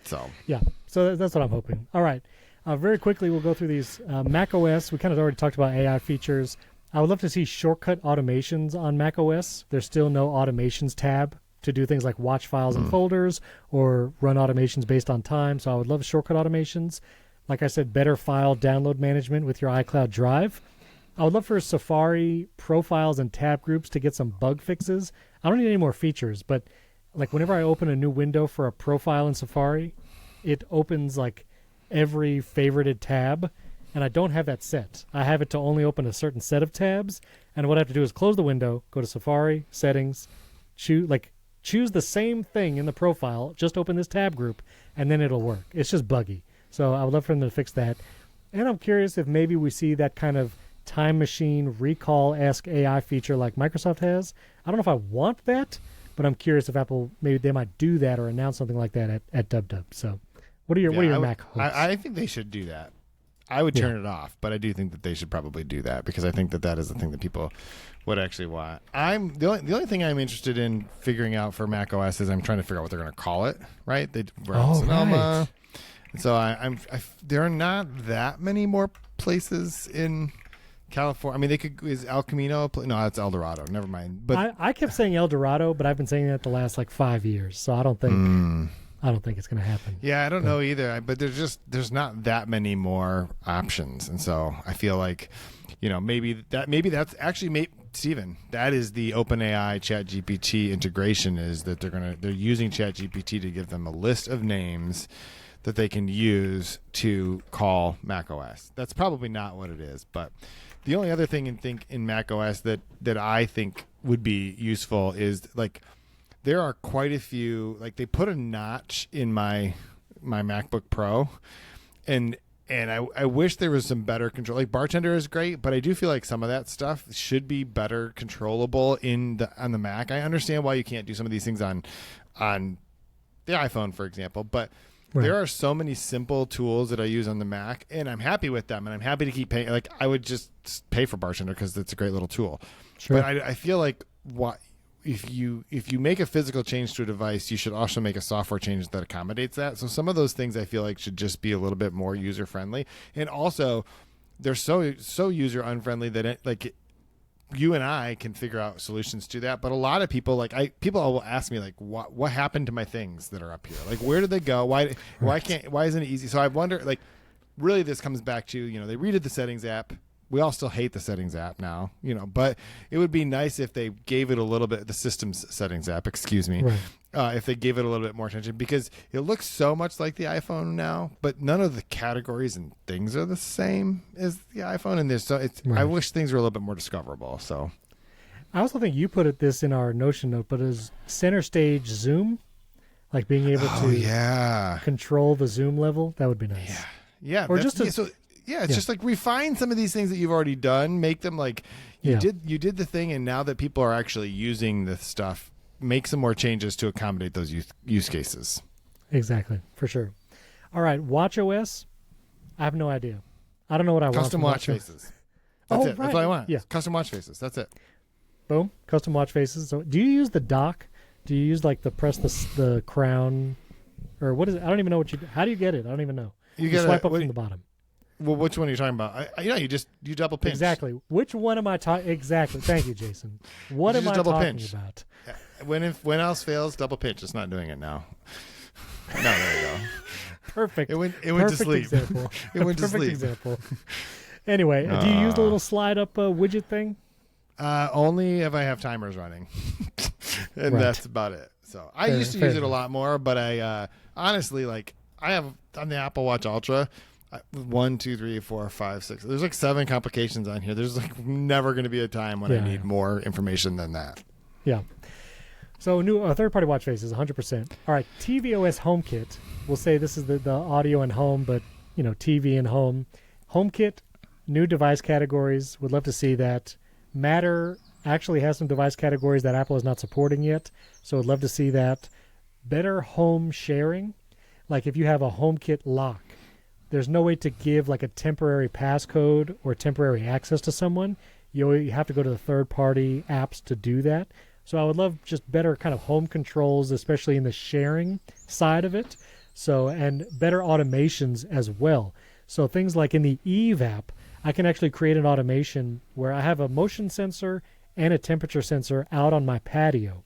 S2: So.
S1: Yeah. So that's what I'm hoping. All right. Very quickly, we'll go through these. Mac OS, we kind of already talked about AI features. I would love to see shortcut automations on Mac OS. There's still no automations tab to do things like watch files and folders or run automations based on time. So I would love shortcut automations. Like I said, better file download management with your iCloud Drive. I would love for Safari profiles and tab groups to get some bug fixes. I don't need any more features, but like whenever I open a new window for a profile in Safari, it opens like every favorited tab, and I don't have that set. I have it to only open a certain set of tabs, and what I have to do is close the window, go to Safari, settings, choose the same thing in the profile, just open this tab group, and then it'll work. It's just buggy. So I would love for them to fix that. And I'm curious if maybe we see that kind of time machine recall-esque AI feature like Microsoft has. I don't know if I want that, but I'm curious if Apple, maybe they might do that or announce something like that at DubDub. So what are your Mac hopes?
S2: I think they should do that. I would turn it off, but I do think that they should probably do that because I think that is the thing that people would actually want. The only thing I'm interested in figuring out for Mac OS is I'm trying to figure out what they're going to call it. Right? Sonoma. Right. So there are not that many more places in California. I mean, is El Camino? No, that's El Dorado. Never mind. But
S1: I kept saying El Dorado, but I've been saying that the last 5 years, so I don't think. I don't think it's going to happen.
S2: Yeah, I don't know either. But there's not that many more options, and so I feel like, maybe that's actually Steven, that is the OpenAI ChatGPT integration, is that they're using ChatGPT to give them a list of names that they can use to call macOS. That's probably not what it is, but the only other thing in macOS that I think would be useful is there are quite a few, they put a notch in my MacBook Pro, and I wish there was some better control. Bartender is great, but I do feel like some of that stuff should be better controllable on the Mac. I understand why you can't do some of these things on the iPhone, for example, but there are so many simple tools that I use on the Mac, and I'm happy with them, and I'm happy to keep paying. I would just pay for Bartender because it's a great little tool. Sure. But I feel like if you make a physical change to a device, you should also make a software change that accommodates that. So some of those things I feel like should just be a little bit more user friendly, and also they're so user unfriendly that you and I can figure out solutions to that. But a lot of people people will ask me what happened to my things that are up here? Where did they go? Why isn't it easy? So I wonder really this comes back to they redid the settings app. We all still hate the settings app now, but it would be nice if they gave it a little bit, the systems settings app, excuse me, if they gave it a little bit more attention, because it looks so much like the iPhone now, but none of the categories and things are the same as the iPhone. And I wish things were a little bit more discoverable. So
S1: I also think you put this in our Notion note, but is center stage zoom, being able to control the zoom level, that would be nice.
S2: Yeah. Or just just refine some of these things that you've already done. Make them you did the thing, and now that people are actually using this stuff, make some more changes to accommodate those use cases.
S1: Exactly, for sure. All right, WatchOS. I have no idea. I don't know what I want.
S2: Custom watch faces. That's it. Right. That's what I want. Yeah. Custom watch faces. That's it.
S1: Boom. Custom watch faces. So, do you use the dock? Do you use the crown, or what is it? I don't even know how do you get it? I don't even know. You swipe up from the bottom.
S2: Well, which one are you talking about? You double pinch.
S1: Exactly. Which one am I talking? Exactly. Thank you, Jason. What am I talking about?
S2: When else fails, double pinch. It's not doing it now. No, there you go.
S1: Perfect.
S2: It went to sleep.
S1: Example.
S2: It went to sleep.
S1: Perfect example. Anyway, do you use the little slide up widget thing?
S2: Only if I have timers running, and that's about it. So I used to use it a lot more, but I honestly I have on the Apple Watch Ultra. 1, 2, 3, 4, 5, 6. There's 7 complications on here. There's never going to be a time when I need more information than that.
S1: Yeah. So third-party watch faces, 100%. All right, tvOS HomeKit. We'll say this is the audio and home, but TV and home. HomeKit, new device categories. Would love to see that. Matter actually has some device categories that Apple is not supporting yet, so would love to see that. Better home sharing, if you have a HomeKit lock. There's no way to give a temporary passcode or temporary access to someone. You have to go to the third-party apps to do that. So I would love just better kind of home controls, especially in the sharing side of it. So, and better automations as well. So things like in the Eve app, I can actually create an automation where I have a motion sensor and a temperature sensor out on my patio.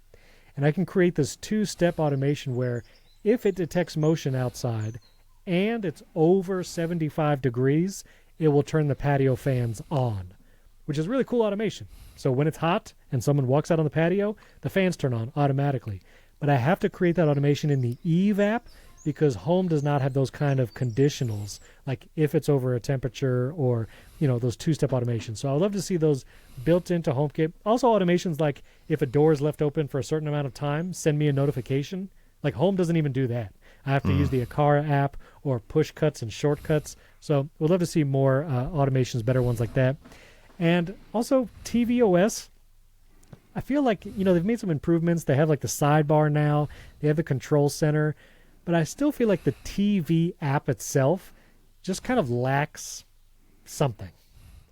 S1: And I can create this 2-step automation where if it detects motion outside and it's over 75 degrees, it will turn the patio fans on, which is really cool automation. So when it's hot and someone walks out on the patio, the fans turn on automatically. But I have to create that automation in the Eve app because Home does not have those kind of conditionals, like if it's over a temperature or, those 2-step automations. So I would love to see those built into HomeKit. Also automations like if a door is left open for a certain amount of time, send me a notification. Home doesn't even do that. I have to use the Akara app or push cuts and shortcuts. So we'd love to see more automations, better ones like that. And also tvOS, I feel like, they've made some improvements. They have like the sidebar now. They have the control center. But I still feel like the TV app itself just kind of lacks something.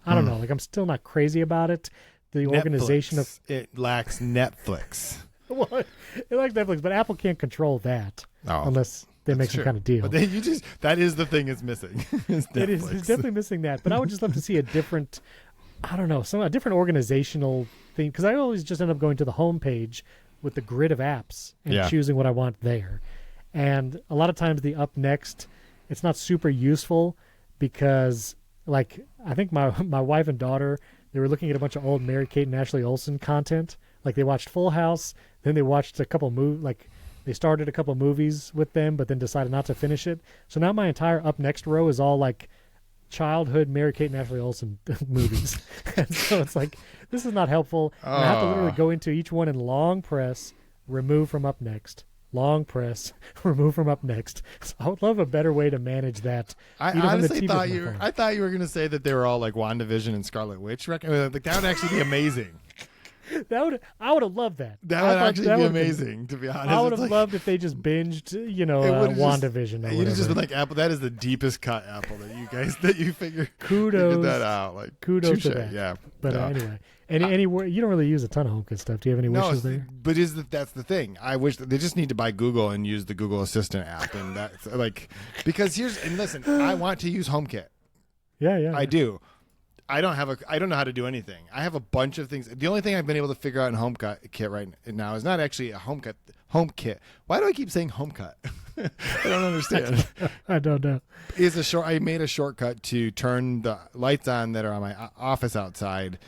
S1: I don't know. Like, I'm still not crazy about it. The organization of
S2: it lacks Netflix.
S1: Well, it lacks Netflix, but Apple can't control that unless they make some kind of deal.
S2: But that is the thing it's missing. It's
S1: it's definitely missing that. But I would just love to see a different, a different organizational thing, because I always just end up going to the home page with the grid of apps and choosing what I want there. And a lot of times the up next, it's not super useful because, like, I think my wife and daughter, they were looking at a bunch of old Mary-Kate and Ashley Olsen content. Like, they watched Full House, then they watched a couple they started a couple movies with them, but then decided not to finish it. So now my entire up next row is all like childhood Mary-Kate and Ashley Olsen movies. And so it's like, this is not helpful. And I have to literally go into each one and long press, remove from up next. Long press, remove from up next. So I would love a better way to manage that.
S2: I honestly thought you were going to say that they were all like WandaVision and Scarlet Witch. Like, that would actually be amazing.
S1: I would have loved that.
S2: That would actually be amazing, to be honest.
S1: I would have loved if they just binged, WandaVision.
S2: You'd have just been like, Apple, that is the deepest cut, Apple, that you figured that out. Like,
S1: kudos to that.
S2: Yeah.
S1: But anyway. Anywhere you don't really use a ton of HomeKit stuff. Do you have any wishes there?
S2: But that's the thing. I wish they just need to buy Google and use the Google Assistant app, and that's like, because listen, I want to use HomeKit.
S1: Yeah.
S2: I do. I don't know how to do anything. I have a bunch of things. The only thing I've been able to figure out in HomeKit right now is not actually a HomeKit. Why do I keep saying HomeKit? I don't understand.
S1: I don't know.
S2: I made a shortcut to turn the lights on that are on my office outside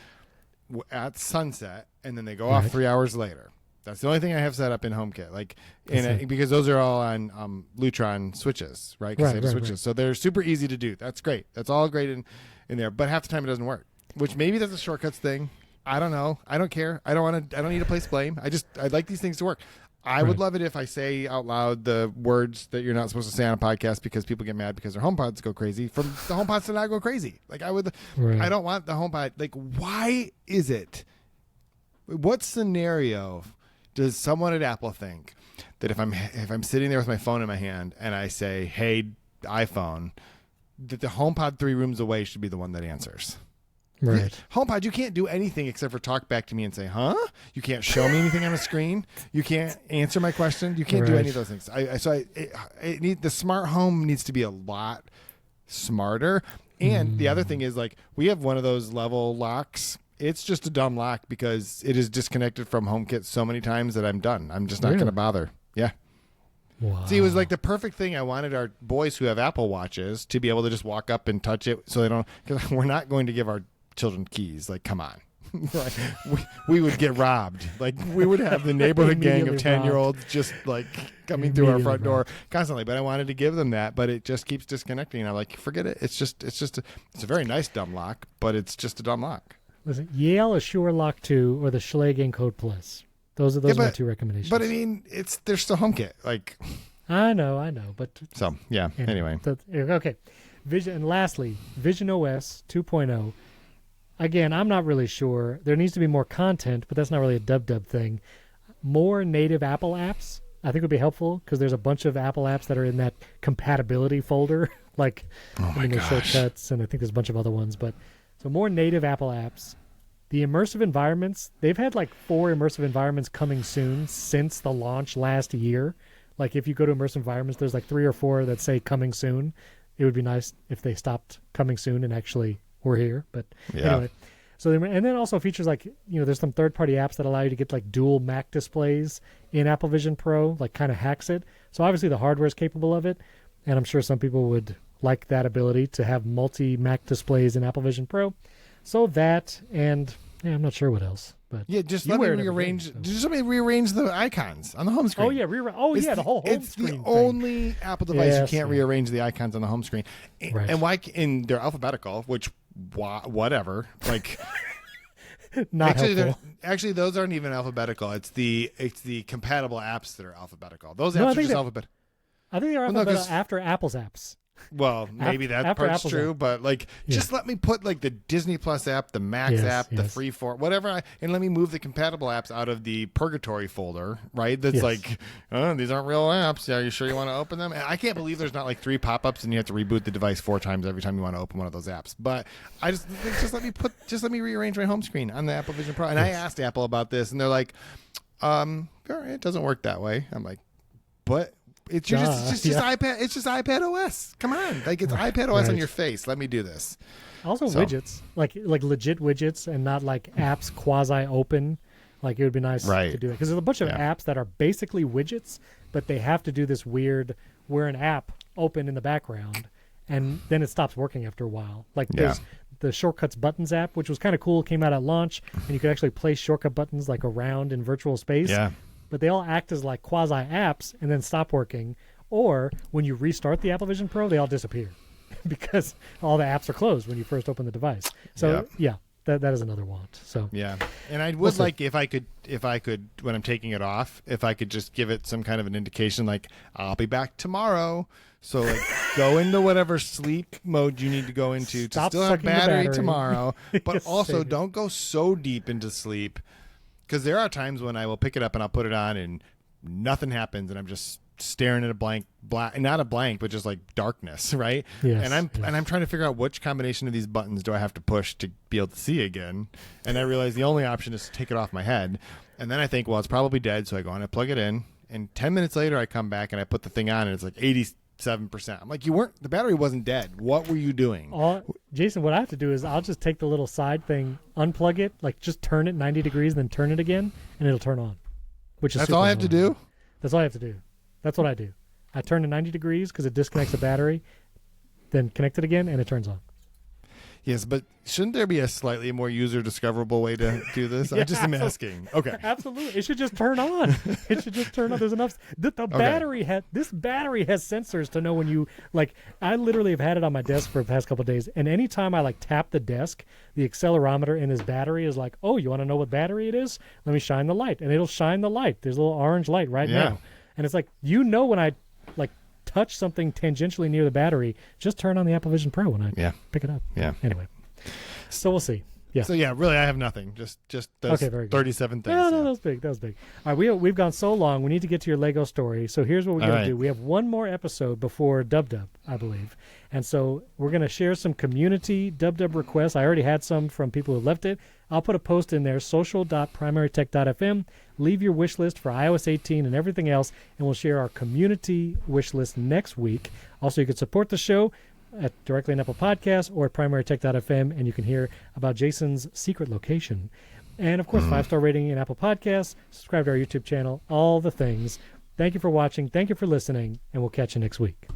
S2: at sunset, and then they go off 3 hours later. That's the only thing I have set up in HomeKit, because those are all on Lutron switches, right? Switches, so they're super easy to do. That's great. That's all great in there, but half the time it doesn't work. Which maybe that's a shortcuts thing. I don't know. I don't care. I don't need to place blame. I'd like these things to work. I would love it if I say out loud the words that you're not supposed to say on a podcast because people get mad because their HomePods go crazy. From the HomePods to not go crazy. Like, I would. Right. I don't want the HomePod. Like, why is it? What scenario does someone at Apple think that if I'm sitting there with my phone in my hand and I say, "Hey, iPhone," that the HomePod 3 rooms away should be the one that answers?
S1: Right.
S2: HomePod, you can't do anything except for talk back to me and say, huh? You can't show me anything on a screen. You can't answer my question. You can't do any of those things. The smart home needs to be a lot smarter. And the other thing is, like, we have one of those level locks. It's just a dumb lock because it is disconnected from HomeKit so many times that I'm done. I'm just not going to bother. Yeah.
S1: Wow.
S2: See, it was like the perfect thing. I wanted our boys who have Apple Watches to be able to just walk up and touch it so they don't, because we're not going to give our children keys. Like, come on. Like, we would get robbed. Like, we would have the neighborhood gang of 10-year-olds just like coming through our front door constantly. But I wanted to give them that, but it just keeps disconnecting. And I'm like, forget it. It's a very nice dumb lock, but it's just a dumb lock.
S1: Listen, Yale Assure Lock 2 or the Schlage Encode Plus. Those are my two recommendations.
S2: But I mean, they're still HomeKit. Like,
S1: I know, but
S2: so yeah. Anyway,
S1: okay. And lastly, Vision OS 2.0. Again, I'm not really sure. There needs to be more content, but that's not really a dub thing. More native Apple apps, I think, would be helpful because there's a bunch of Apple apps that are in that compatibility folder, like shortcuts, and I think there's a bunch of other ones. But so more native Apple apps. The immersive environments, they've had like 4 immersive environments coming soon since the launch last year. Like, if you go to immersive environments, there's like 3 or 4 that say coming soon. It would be nice if they stopped coming soon and actually were here. But anyway, so and then also features like, there's some third-party apps that allow you to get like dual Mac displays in Apple Vision Pro, like kind of hacks it. So obviously the hardware is capable of it, and I'm sure some people would like that ability to have multi-Mac displays in Apple Vision Pro. So that, and I'm not sure what else. But
S2: just let me rearrange. Just let me rearrange the icons on the home screen.
S1: Oh yeah, the whole home screen.
S2: It's the only Apple device you can't rearrange the icons on the home screen.
S1: Right.
S2: And why? And they're alphabetical, which whatever. Like,
S1: not helpful.
S2: Actually, those aren't even alphabetical. It's the compatible apps that are alphabetical. Those apps are just alphabetical.
S1: I think they're alphabetical after Apple's apps.
S2: Well, maybe that
S1: after
S2: part's
S1: Apple's
S2: true,
S1: app.
S2: but like, just let me put like the Disney Plus app, the Max app, the Freeform, whatever, and let me move the compatible apps out of the purgatory folder, right? That's like, oh, these aren't real apps. Are you sure you want to open them? And I can't believe there's not like 3 pop-ups and you have to reboot the device 4 times every time you want to open one of those apps. But I just let me rearrange my home screen on the Apple Vision Pro. And I asked Apple about this, and they're like, it doesn't work that way. I'm like, but. It's just iPad. It's just iPad OS. Come on, like it's iPad OS on your face. Let me do this.
S1: Also, widgets, like legit widgets, and not like apps quasi open. Like it would be nice to do it because there's a bunch of apps that are basically widgets, but they have to do this weird where an app open in the background, and then it stops working after a while. Like there's the Shortcuts Buttons app, which was kind of cool. Came out at launch, and you could actually place shortcut buttons like around in virtual space.
S2: Yeah.
S1: But they all act as like quasi apps and then stop working. Or when you restart the Apple Vision Pro, they all disappear because all the apps are closed when you first open the device. So that is another want. So
S2: and I would like if I could when I'm taking it off, if I could just give it some kind of an indication like I'll be back tomorrow. So like go into whatever sleep mode you need to go into to still have battery tomorrow, but also don't go so deep into sleep. Because there are times when I will pick it up and I'll put it on and nothing happens and I'm just staring at a black, not a blank, but just like darkness, right?
S1: Yes,
S2: and I'm trying to figure out which combination of these buttons do I have to push to be able to see again. And I realize the only option is to take it off my head. And then I think, well, it's probably dead, so I go and I plug it in. And 10 minutes later, I come back and I put the thing on and it's like 87%. I'm like, the battery wasn't dead. What were you doing?
S1: Jason, what I have to do is I'll just take the little side thing, unplug it, like just turn it 90 degrees, then turn it again, and it'll turn on.
S2: That's all I have to do?
S1: That's all I have to do. That's what I do. I turn it 90 degrees because it disconnects the battery, then connect it again, and it turns on.
S2: Yes, but shouldn't there be a slightly more user-discoverable way to do this? I just am asking. Okay.
S1: Absolutely. It should just turn on. It should just turn on. There's enough. Battery this battery has sensors to know when you, like, I literally have had it on my desk for the past couple of days, and anytime I, like, tap the desk, the accelerometer in this battery is like, oh, you want to know what battery it is? Let me shine the light. And it'll shine the light. There's a little orange light right now. And it's like, when I, like, touch something tangentially near the battery, just turn on the Apple Vision Pro when I pick it up.
S2: Yeah.
S1: Anyway, so we'll see. Yeah.
S2: So really, I have nothing. Just those 37 things.
S1: No, that was big. That was big. All right, we've gone so long. We need to get to your Lego story. So here's what we're going to do. We have one more episode before Dub, I believe, and so we're going to share some community Dub requests. I already had some from people who left it. I'll put a post in there, social.primarytech.fm. Leave your wish list for iOS 18 and everything else, and we'll share our community wish list next week. Also, you can support the show directly in Apple Podcasts or at primarytech.fm, and you can hear about Jason's secret location. And, of course, 5-star rating in Apple Podcasts, subscribe to our YouTube channel, all the things. Thank you for watching. Thank you for listening, and we'll catch you next week.